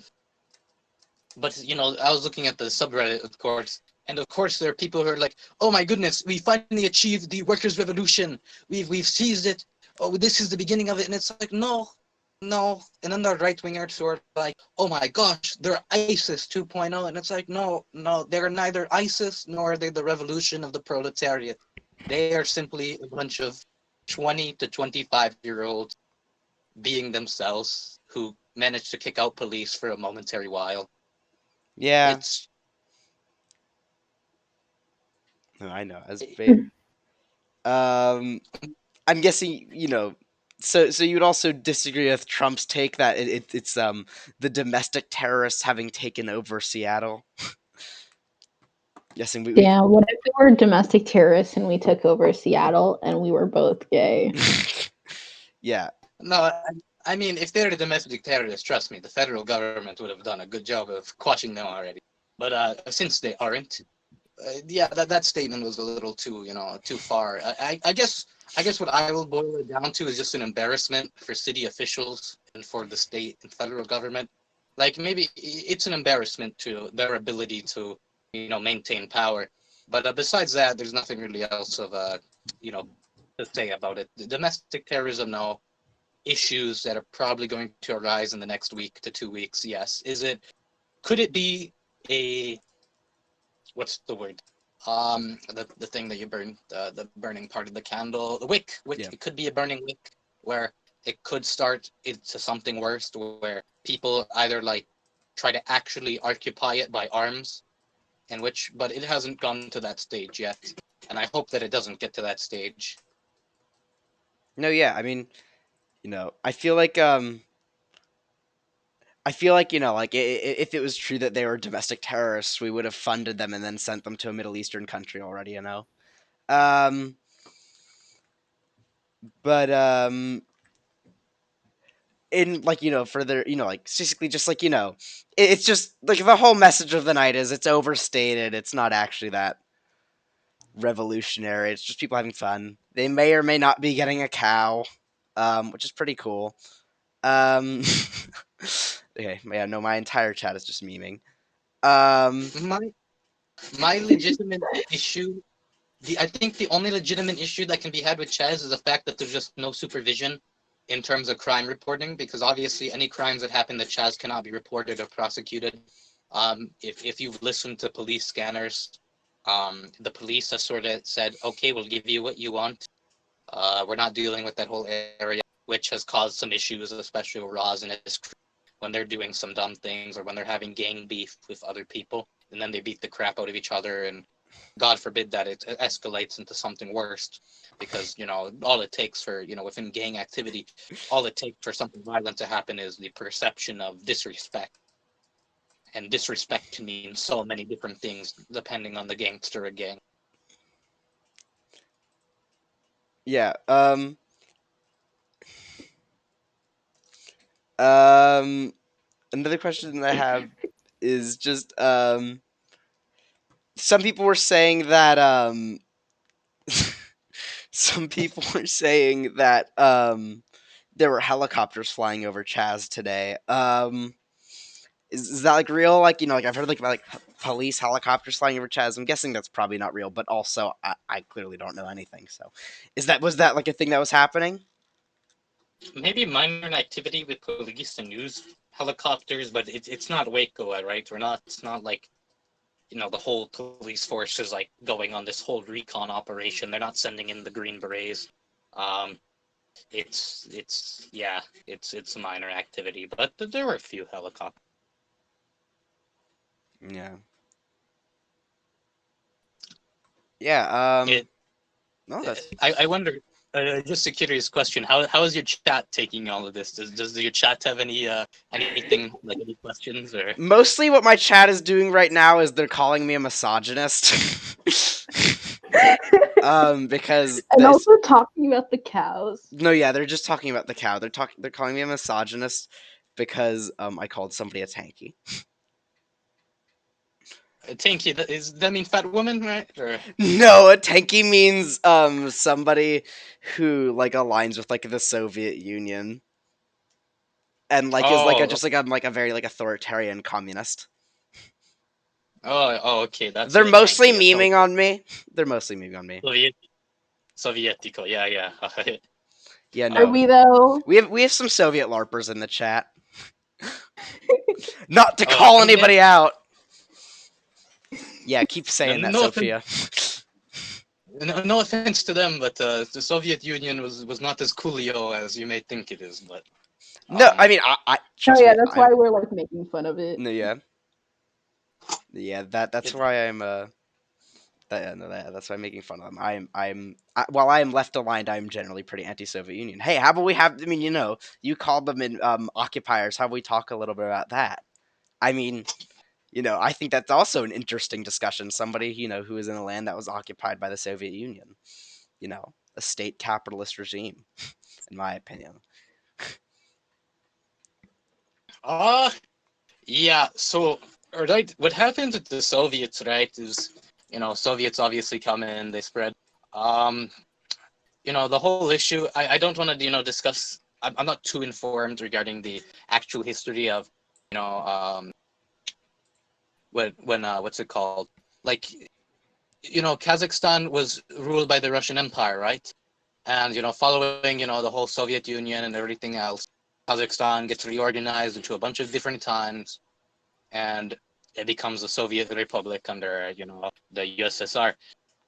was looking at the subreddit, of course, and of course there are people who are like, "Oh my goodness, we finally achieved the workers' revolution. We've seized it. Oh, this is the beginning of it." And it's like, no, no. And then the right wingers who are like, "Oh my gosh, they're ISIS 2.0," and it's like, no, no, they're neither ISIS nor are they the revolution of the proletariat. They are simply a bunch of 20 to 25-year-olds being themselves who managed to kick out police for a momentary while. Yeah, It's no, I know. Um, I'm guessing So you would also disagree with Trump's take that it's the domestic terrorists having taken over Seattle. Guessing we Yeah, what if we were domestic terrorists and we took over Seattle and we were both gay? yeah. no, I mean, if they're the domestic terrorists, trust me, the federal government would have done a good job of quashing them already. But since they aren't, yeah, that statement was a little too far. I guess what I will boil it down to is just an embarrassment for city officials and for the state and federal government. Like maybe it's an embarrassment to their ability to maintain power. But besides that, there's nothing really else of you know to say about it. The domestic terrorism, no. Issues that are probably going to arise in the next week to 2 weeks. Yes, could it be a what's the word? The thing that you burn, the burning part of the candle, the wick. Yeah. It could be a burning wick where it could start into something worse, where people either like try to actually occupy it by arms, but it hasn't gone to that stage yet, and I hope that it doesn't get to that stage. No, yeah. I mean, I feel like like if it was true that they were domestic terrorists, we would have funded them and then sent them to a Middle Eastern country already. Um, but in like further like basically just like it's just like the whole message of the night is it's overstated. It's not actually that revolutionary. It's just people having fun. They may or may not be getting a cow, which is pretty cool. Um, okay, yeah, no, my entire chat is just memeing. My my legitimate issue I think the only legitimate issue that can be had with C.H.A.Z is the fact that there's just no supervision in terms of crime reporting, because obviously any crimes that happen to C.H.A.Z cannot be reported or prosecuted. If you've listened to police scanners, the police have sort of said, okay, we'll give you what you want. We're not dealing with that whole area, which has caused some issues, especially with Roz and his crew when they're doing some dumb things or when they're having gang beef with other people, and then they beat the crap out of each other, and God forbid that it escalates into something worse, because all it takes for within gang activity, all it takes for something violent to happen is the perception of disrespect, and disrespect can mean so many different things depending on the gangster gang. Yeah. Um. Another question that I have is just some people were saying that some people were saying that there were helicopters flying over C.H.A.Z today. Is that like real? Like, like I've heard like police helicopters flying over C.H.A.Z. I'm guessing that's probably not real, but also I clearly don't know anything. So, was that like a thing that was happening? Maybe minor activity with police and news helicopters, but it's not Waco, right? It's not like the whole police force is like going on this whole recon operation. They're not sending in the Green Berets. Um, it's a minor activity, but there were a few helicopters. Yeah. Yeah. It, No, that's I wonder. Just a curious question. How is your chat taking all of this? Does your chat have anything like any questions or? mostly what my chat is doing right now is they're calling me a misogynist. Because And also talking about the cows. no, yeah, they're just talking about the cow. They're calling me a misogynist because I called somebody a tanky. Tanky, does that mean fat woman, right? Or No, a tanky means somebody who like aligns with like the Soviet Union and like is like a oh just like I'm like a very like authoritarian communist. okay, that's They're what a mostly tanky is. memeing on me. They're mostly memeing on me. Sovietico, yeah. Yeah, Are no. we though? We have some Soviet LARPers in the chat. Not to Oh, call and anybody out. Yeah, keep saying that, no offense, Sophia. no offense to them, but the Soviet Union was not as coolio as you may think it is. But No, I um, mean, I Oh trust yeah, me. that's I'm why we're like making fun of it. no, yeah, yeah. That's it, why I'm that's why I'm making fun of them. While I am left aligned, I'm generally pretty anti-Soviet Union. Hey, how about we have? I mean, you called them in occupiers. How about we talk a little bit about that? I mean, I think that's also an interesting discussion. Somebody who is in a land that was occupied by the Soviet Union. A state capitalist regime, in my opinion. uh yeah. So right, what happened with the Soviets, right, is Soviets obviously come in, they spread. Um, the whole issue. I don't want to discuss. I'm not too informed regarding the actual history of you know when what's it called, like Kazakhstan was ruled by the Russian Empire, right? And following the whole Soviet Union and everything else, Kazakhstan gets reorganized into a bunch of different times, and it becomes a Soviet Republic under the USSR.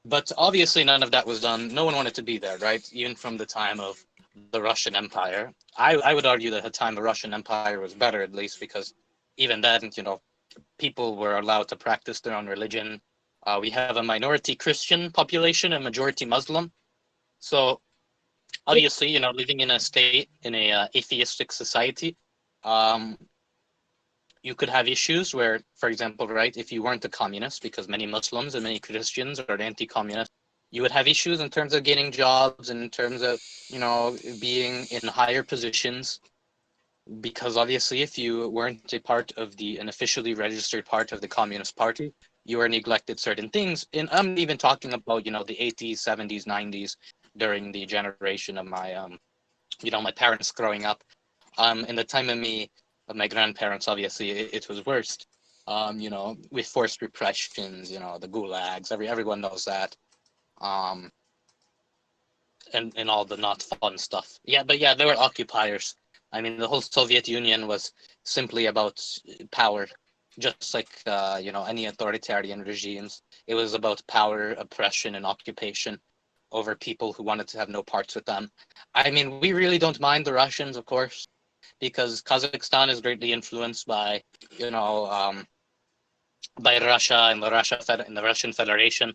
But obviously, none of that was done. No one wanted to be there, right? Even from the time of the Russian Empire. I would argue that the time the Russian Empire was better, at least, because even then, people were allowed to practice their own religion. We have a minority Christian population, a majority Muslim. So obviously, living in a state in a atheistic society, um, you could have issues where, for example, right, if you weren't a communist, because many Muslims and many Christians are anti-communist, you would have issues in terms of getting jobs and in terms of being in higher positions, because obviously if you weren't an officially registered part of the Communist Party, you were neglected certain things. And I'm even talking about the 80s, 70s, 90s, during the generation of my parents growing up. In the time of my grandparents, obviously it was worst. With forced repressions, the gulags, everyone knows that. Um, and all the not fun stuff. Yeah, but yeah, they were occupiers. I mean, the whole Soviet Union was simply about power, just like any authoritarian regimes. It was about power, oppression, and occupation over people who wanted to have no parts with them. I mean, we really don't mind the Russians, of course, because Kazakhstan is greatly influenced by by Russia and the Russian Federation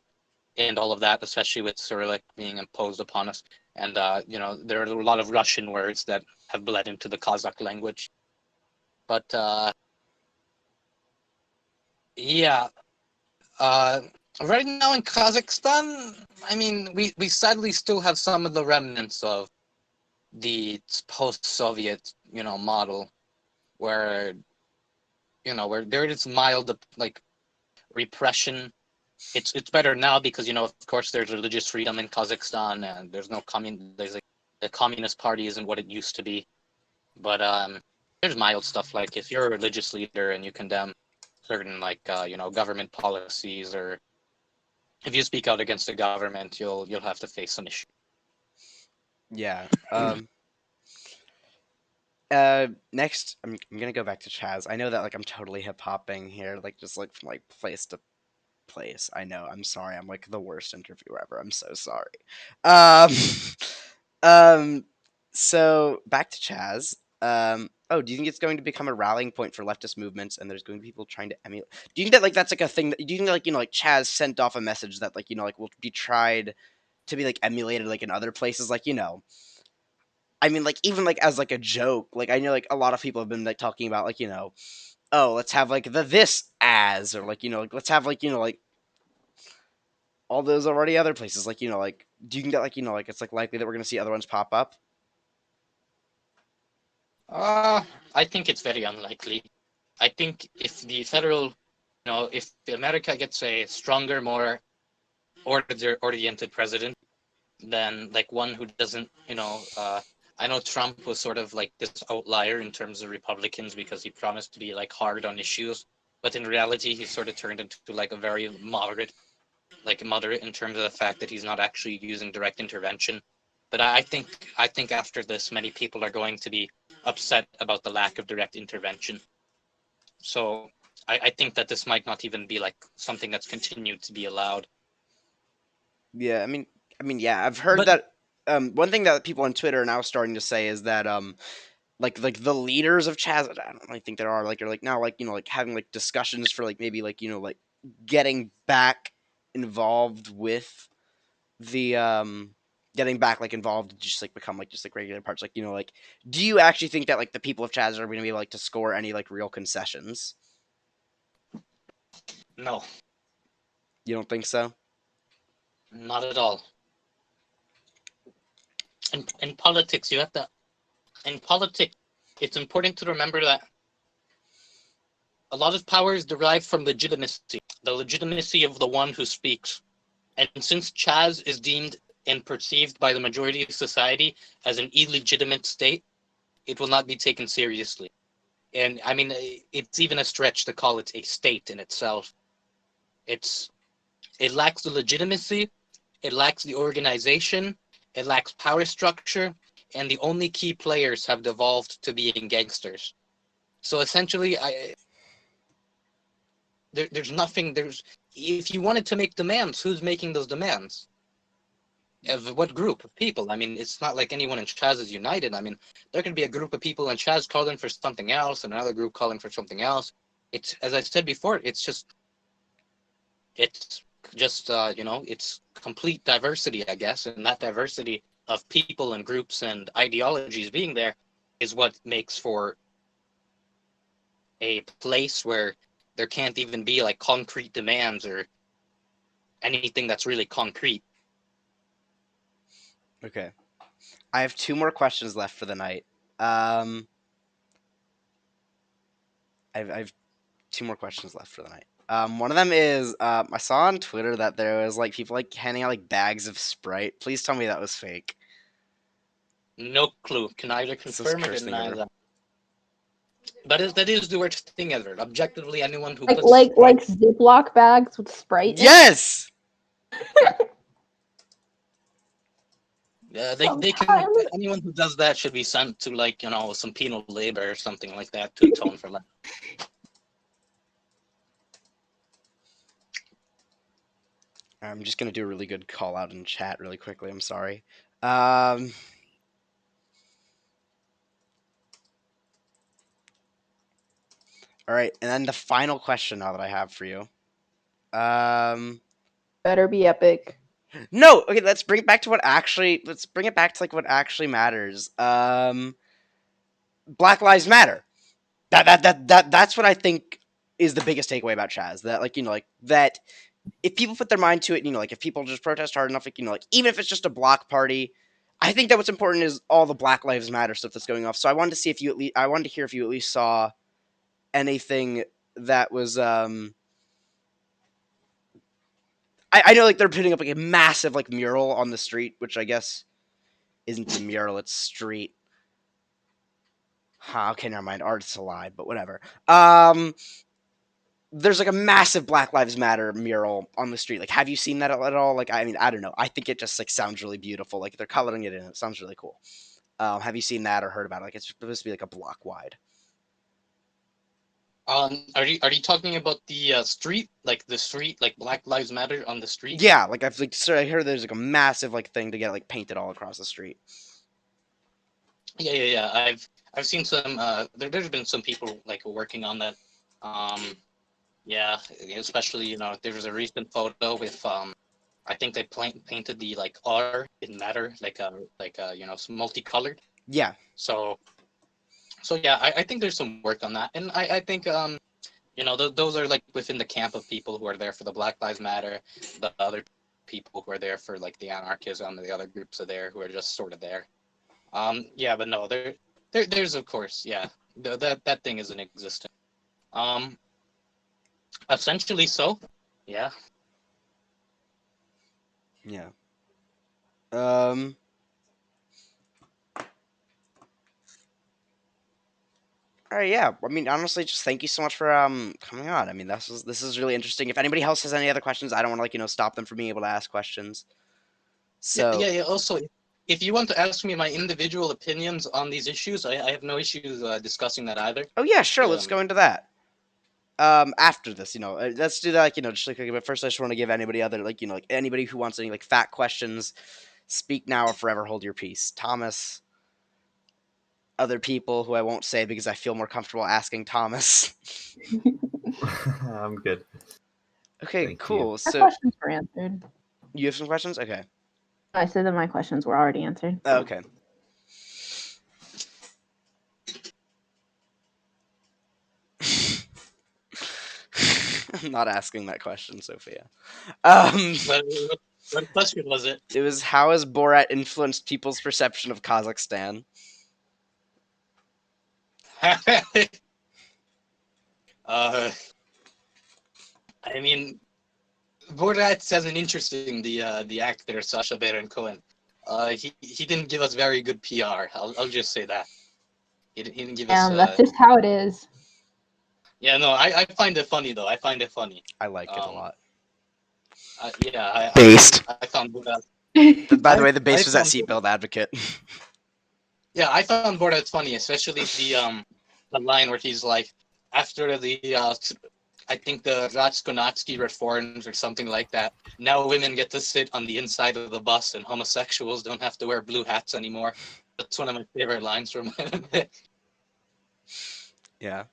and all of that, especially with Cyrillic being imposed upon us. And there are a lot of Russian words that have bled into the Kazakh language. But yeah, uh, right now in Kazakhstan, I mean, we sadly still have some of the remnants of the post-Soviet, model where where there is mild like repression it's better now because of course there's religious freedom in Kazakhstan and there's no the Communist Party isn't what it used to be. But there's mild stuff like if you're a religious leader and you condemn certain government policies, or if you speak out against the government, you'll have to face some issues. Yeah. Next, I'm gonna go back to C.H.A.Z. I know that like I'm totally hip hopping here, like just like from like place to place. I know. I'm sorry. I'm like the worst interviewer ever. I'm so sorry. Um, um. So back to C.H.A.Z. Oh, do you think it's going to become a rallying point for leftist movements, and there's going to be people trying to emulate? Do you think that like that's like a thing? Do you think like like C.H.A.Z sent off a message that like like will be tried to be like emulated like in other places? Like I mean, like even like as like a joke. Like I know like a lot of people have been like talking about like oh, let's have like the this as, or like like let's have like like all those already other places. Like like do you think that like like it's like likely that we're gonna see other ones pop up? I think it's very unlikely. I think if the federal, if America gets a stronger, more order-oriented president, then like one who doesn't, I know Trump was sort of like this outlier in terms of Republicans because he promised to be like hard on issues, but in reality, he sort of turned into like a very moderate in terms of the fact that he's not actually using direct intervention. But I think after this, many people are going to be upset about the lack of direct intervention. So I think that this might not even be like something that's continued to be allowed. Yeah, yeah, I've heard But that. One thing that people on Twitter are now starting to say is that like the leaders of Chaz, I don't really think there are like now like like having like discussions for like maybe like like getting back involved with the getting back like involved, just like become like just like regular parts, like like do you actually think that like the people of Chaz are going to be able like to score any like real concessions? no, You don't think so? not at all. In politics, in politics, it's important to remember that a lot of power is derived from legitimacy, the legitimacy of the one who speaks. And since C.H.A.Z is deemed and perceived by the majority of society as an illegitimate state, it will not be taken seriously. And I mean, it's even a stretch to call it a state in itself. It's it lacks the legitimacy, it lacks the organization, it lacks power structure, and the only key players have devolved to being gangsters. So essentially, there's nothing. There's if you wanted to make demands, who's making those demands? Of what group of people? I mean, it's not like anyone in C.H.A.Z is united. I mean, there can be a group of people in C.H.A.Z calling for something else, and another group calling for something else. It's as I said before. It's just it's complete diversity, I guess, and that diversity of people and groups and ideologies being there is what makes for a place where there can't even be like concrete demands or anything that's really concrete. Okay, I have two more questions left for the night. um I've two more questions left for the night. One of them is I saw on Twitter that there was like people like handing out like bags of Sprite. Please tell me that was fake. No clue. Can either It's the most confirm or cursed thing deny ever. that. That is the worst thing ever. Objectively, anyone who Like puts like Ziploc bags with Sprite in it. Yes. they can Sometimes. anyone who does that should be sent to like some penal labor or something like that to atone for that. I'm just gonna do a really good call out in chat really quickly. I'm sorry. Um, all right, and then the final question now that I have for you. Better be epic. No, okay, let's bring it back to let's bring it back to like what actually matters. Black Lives Matter. That's what I think is the biggest takeaway about C.H.A.Z. That like like that if people put their mind to it, like if people just protest hard enough, like like even if it's just a block party, I think that what's important is all the Black Lives Matter stuff that's going off. So I wanted to see if you I wanted to hear if you at least saw anything that was I know like they're putting up like a massive like mural on the street, which I guess isn't a mural, it's street. Huh, okay, never mind. Art's a lie, but whatever. There's like a massive Black Lives Matter mural on the street. Like, have you seen that at all? Like, I mean, I don't know. I think it just like sounds really beautiful. Like they're coloring it in. It sounds really cool. Have you seen that or heard about it? Like, it's supposed to be like a block wide. Are you talking about the street, like the street, like Black Lives Matter on the street? Yeah, like I've like I heard there's like a massive like thing to get like painted all across the street. Yeah. I've seen some. There's been some people like working on that. Yeah, especially there was a recent photo with I think they painted the like R in matter some multicolored. Yeah, So yeah, I think there's some work on that, and I think those are like within the camp of people who are there for the Black Lives Matter, the other people who are there for like the anarchism, the other groups are there who are just sort of there. Yeah, but no, there's of course, yeah, that thing isn't existent. Essentially, so, yeah. yeah. Um. All right, yeah. I mean, honestly, just thank you so much for coming on. I mean, this is really interesting. If anybody else has any other questions, I don't want to stop them from being able to ask questions. So Yeah. Also, if you want to ask me my individual opinions on these issues, I have no issues discussing that either. oh yeah, sure. Let's Um, go into that. After this, let's do that. Just like, but first, I just want to give anybody other like anybody who wants any like fat questions, speak now or forever hold your peace. Thomas, other people who I won't say because I feel more comfortable asking Thomas. I'm good. Okay, Thank cool. you. My So questions were answered. you have some questions? Okay. I said that my questions were already answered. Okay. I'm not asking that question, Sophia. what question was it? It was how has Borat influenced people's perception of Kazakhstan? uh, I mean, Borat says an interesting the actor Sacha Baron Cohen. He didn't give us very good PR. I'll just say that. He didn't give us. That's just how it is. Yeah, no, I find it funny though. I find it funny. I like it a lot. Based. I found Borat. By the way, the base I was at found- Seatbelt Advocate. Yeah, I found Borat funny, especially the line where he's like, after the I think the Ratskonatski reforms or something like that. Now women get to sit on the inside of the bus, and homosexuals don't have to wear blue hats anymore. That's one of my favorite lines from him. Yeah.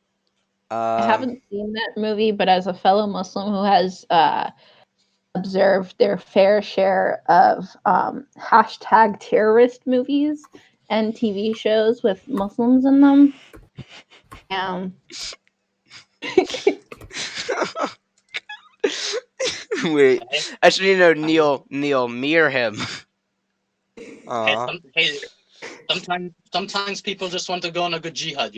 I haven't seen that movie, but as a fellow Muslim who has observed their fair share of hashtag terrorist movies and TV shows with Muslims in them. Wait, actually, Neil, mirror him. Hey, sometimes people just want to go on a good jihad,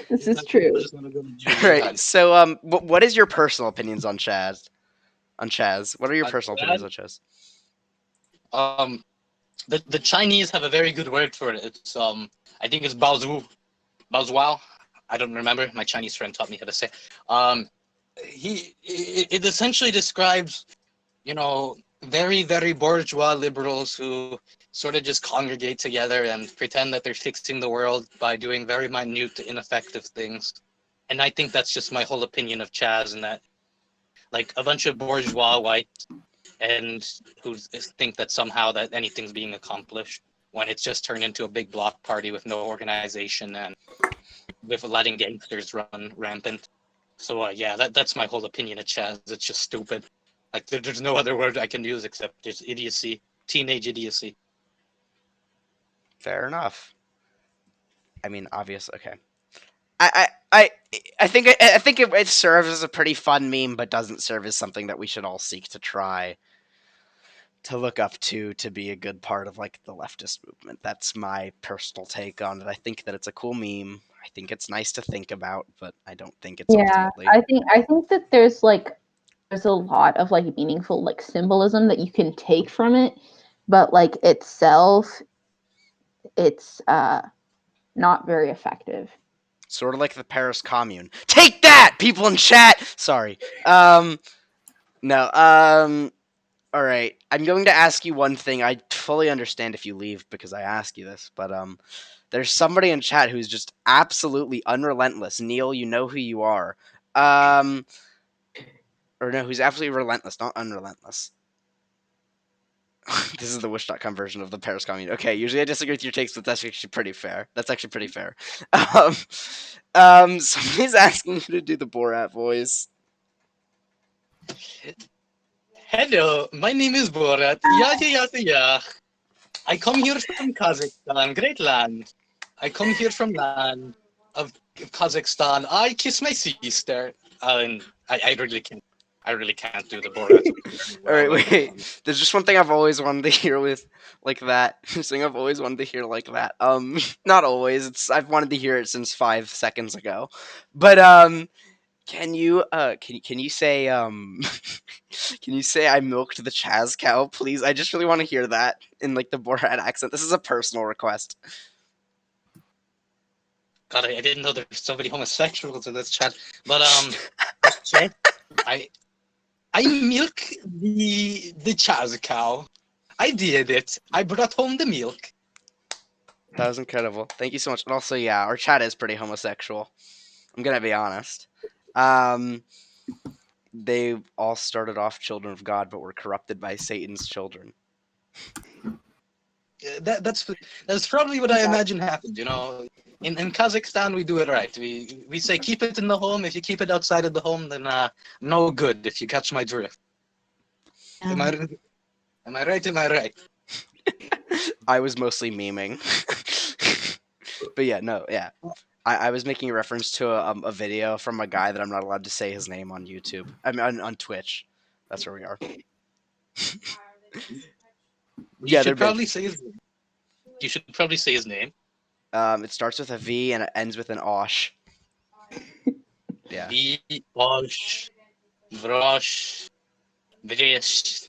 This is true. Right. So, what is your personal opinions on C.H.A.Z? On C.H.A.Z, what are your On personal C.H.A.Z? opinions on C.H.A.Z? The Chinese have a very good word for it. It's I think it's baozuo. I don't remember. My Chinese friend taught me how to say. It essentially describes, very very bourgeois liberals who sort of just congregate together and pretend that they're fixing the world by doing very minute, ineffective things. And I think that's just my whole opinion of C.H.A.Z, and that like a bunch of bourgeois whites and who think that somehow that anything's being accomplished when it's just turned into a big block party with no organization and with letting gangsters run rampant. So yeah, that's my whole opinion of C.H.A.Z. It's just stupid. Like there's no other word I can use except just idiocy, teenage idiocy. Fair enough. I mean, obvious. Okay. I think it serves as a pretty fun meme, but doesn't serve as something that we should all seek to try to look up to be a good part of like the leftist movement. That's my personal take on it. I think that it's a cool meme. I think it's nice to think about, but I don't think it's ultimately. I think that there's like there's a lot of like meaningful like symbolism that you can take from it, but like itself, it's not very effective. Sort of like the Paris Commune. Take that, people in chat. Sorry. No. All right. I'm going to ask you one thing. I fully understand if you leave because I ask you this, but there's somebody in chat who's just absolutely unrelentless. Neil, you know who you are. Or no, who's absolutely relentless, not unrelentless. This is the wish.com version of the Paris Commune. Okay, usually I disagree with your takes, but that's actually pretty fair. That's actually pretty fair. Somebody's asking you to do the Borat voice. Hello, my name is Borat. Yeah. I come here from Kazakhstan, great land. I come here from land of Kazakhstan. I kiss my sister. And I really can't. I really can't do the Borat. All right, wait. There's just one thing I've always wanted to hear with like that. Something I've always wanted to hear like that. Not always. I've wanted to hear it since 5 seconds ago. But can you say can you say I milked the C.H.A.Z cow, please? I just really want to hear that in like the Borat accent. This is a personal request. God, I didn't know there were so many homosexuals in this chat. But okay, I milk the C.H.A.Z cow. I did it. I brought home the milk. That was incredible. Thank you so much. And also, yeah, our chat is pretty homosexual. I'm gonna be honest. They all started off children of God, but were corrupted by Satan's children. That's probably what I imagine happened. You know, in Kazakhstan we do it right. We say keep it in the home. If you keep it outside of the home, then no good. If you catch my drift. Am I right? Am I right? I was mostly memeing. But yeah, no, yeah. I was making a reference to a video from a guy that I'm not allowed to say his name on YouTube. I mean, on Twitch. That's where we are. You Yeah, they're should big. probably say his name. You should probably say his name. It starts with a V and it ends with an Osh. Yeah. Osh, Vrosh, Vrish.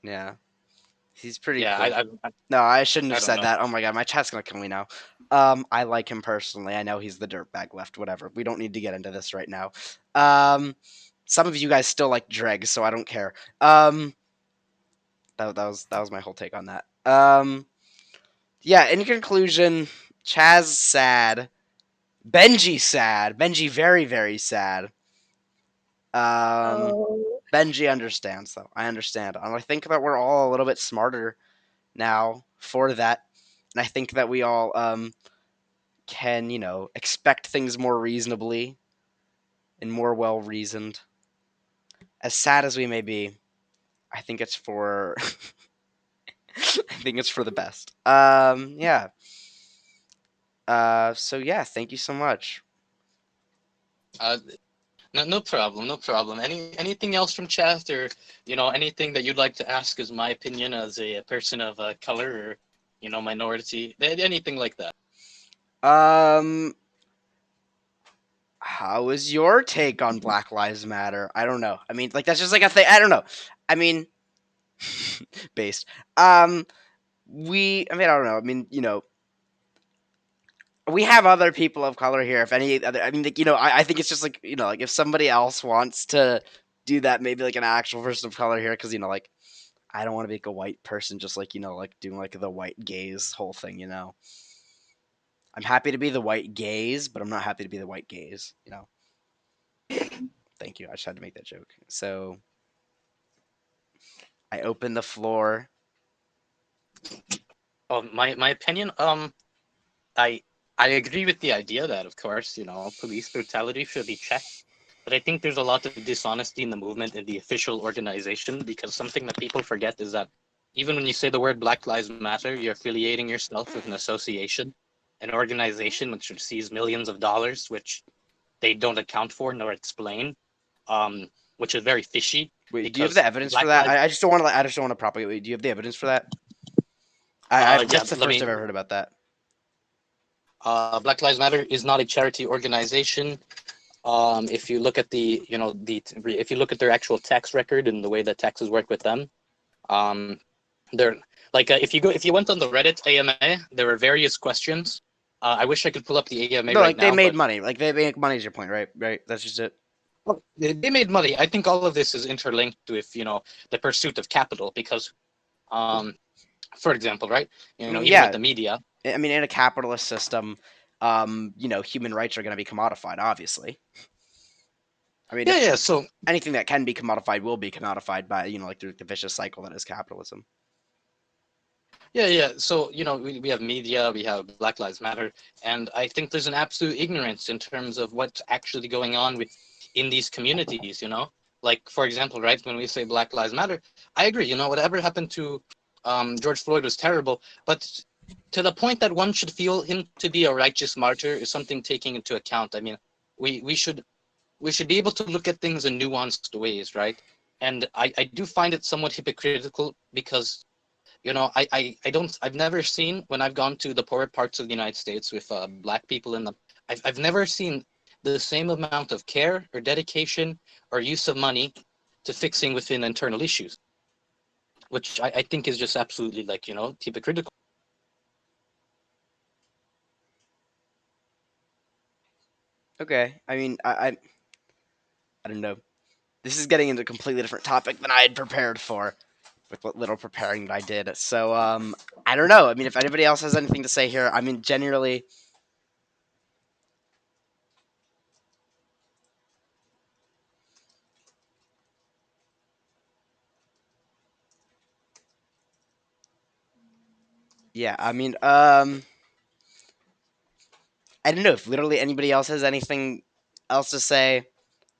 Yeah. He's pretty Yeah, cool. No, I shouldn't I have don't said know. that. Oh my god, my chat's gonna kill me now. I like him personally. I know he's the dirtbag left. Whatever. We don't need to get into this right now. Some of you guys still like Dreg, so I don't care. That was my whole take on that. Yeah. In conclusion, C.H.A.Z sad. Benji sad. Benji very very sad. Benji understands though. I understand, and I think that we're all a little bit smarter now for that, and I think that we all can expect things more reasonably and more well reasoned. As sad as we may be, I think it's for I think it's for the best. Yeah. So yeah, thank you so much. No problem, no problem. Anything else from chat, or anything that you'd like to ask as my opinion as a person of color or minority, anything like that. How is your take on Black Lives Matter? I don't know. I mean, like that's just like a thing. I don't know. I mean, based. I mean, I don't know. I mean, we have other people of color here. If any other, I mean, like, I think it's just like, like if somebody else wants to do that, maybe like an actual person of color here, because like I don't want to be like a white person, just like like doing like the white gaze whole thing. I'm happy to be the white gaze, but I'm not happy to be the white gaze. Thank you. I just had to make that joke. So I open the floor. Oh, my opinion. I agree with the idea that, of course, police brutality should be checked. But I think there's a lot of dishonesty in the movement and the official organization, because something that people forget is that even when you say the word Black Lives Matter, you're affiliating yourself with an association, an organization which receives millions of dollars, which they don't account for nor explain, which is very fishy. Wait, do you have the evidence for that? I just don't want to. I just don't want to propagate. Wait, do you have the evidence for that? That's the first I've ever heard about that. Black Lives Matter is not a charity organization. If you look at if you look at their actual tax record and the way that taxes work with them, they're like if you went on the Reddit AMA, there were various questions. I wish I could pull up the AMA No, right like they now, made but money. Like they make money is your point, right? Right. That's just it. well, they made money. I think all of this is interlinked with the pursuit of capital because, for example, right, I mean, even with yeah. the media. I mean, in a capitalist system, human rights are going to be commodified. Obviously. I mean, Yeah, yeah. So anything that can be commodified will be commodified by like through the vicious cycle that is capitalism. yeah, yeah. So we have media, we have Black Lives Matter, and I think there's an absolute ignorance in terms of what's actually going on in these communities. Like for example, right, when we say Black Lives Matter, I agree. Whatever happened to George Floyd was terrible, but to the point that one should feel him to be a righteous martyr is something taking into account. I mean, we should be able to look at things in nuanced ways, right? And I do find it somewhat hypocritical because I've never seen when I've gone to the poorer parts of the United States with Black people in them. I've never seen the same amount of care or dedication or use of money to fixing within internal issues, which I think is just absolutely hypocritical. Okay. I mean, I don't know. This is getting into a completely different topic than I had prepared for, with what little preparing that I did. So, I don't know. I mean, if anybody else has anything to say here, I mean, generally, yeah. I mean, I don't know if literally anybody else has anything else to say.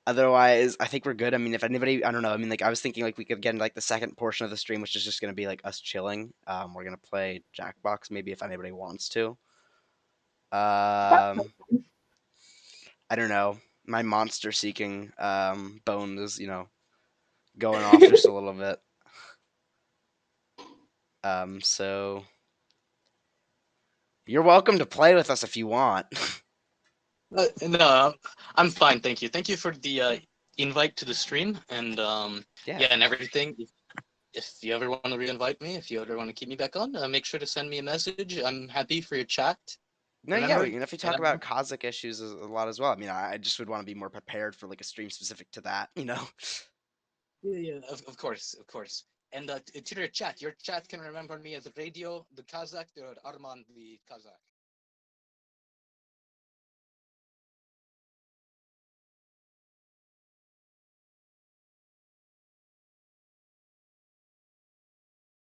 Otherwise, I think we're good. I mean, if anybody, I don't know. I mean, like I was thinking, like we could get into like the second portion of the stream, which is just gonna be like us chilling. We're gonna play Jackbox, maybe if anybody wants to. Um, I don't know. My monster seeking bone is going off just a little bit. So you're welcome to play with us if you want. No, I'm fine, thank you. Thank you for the invite to the stream and Yeah. yeah, and everything. If you ever want to re-invite me, if you ever want to keep me back on, make sure to send me a message. I'm happy for your chat. No, yeah, Remember, if we talk about Kazakh issues a lot as well. I mean, I just would want to be more prepared for like a stream specific to that. yeah, yeah, of course, of course. And to your chat can remember me as Radio, the Kazakh, or Arman, the Kazakh.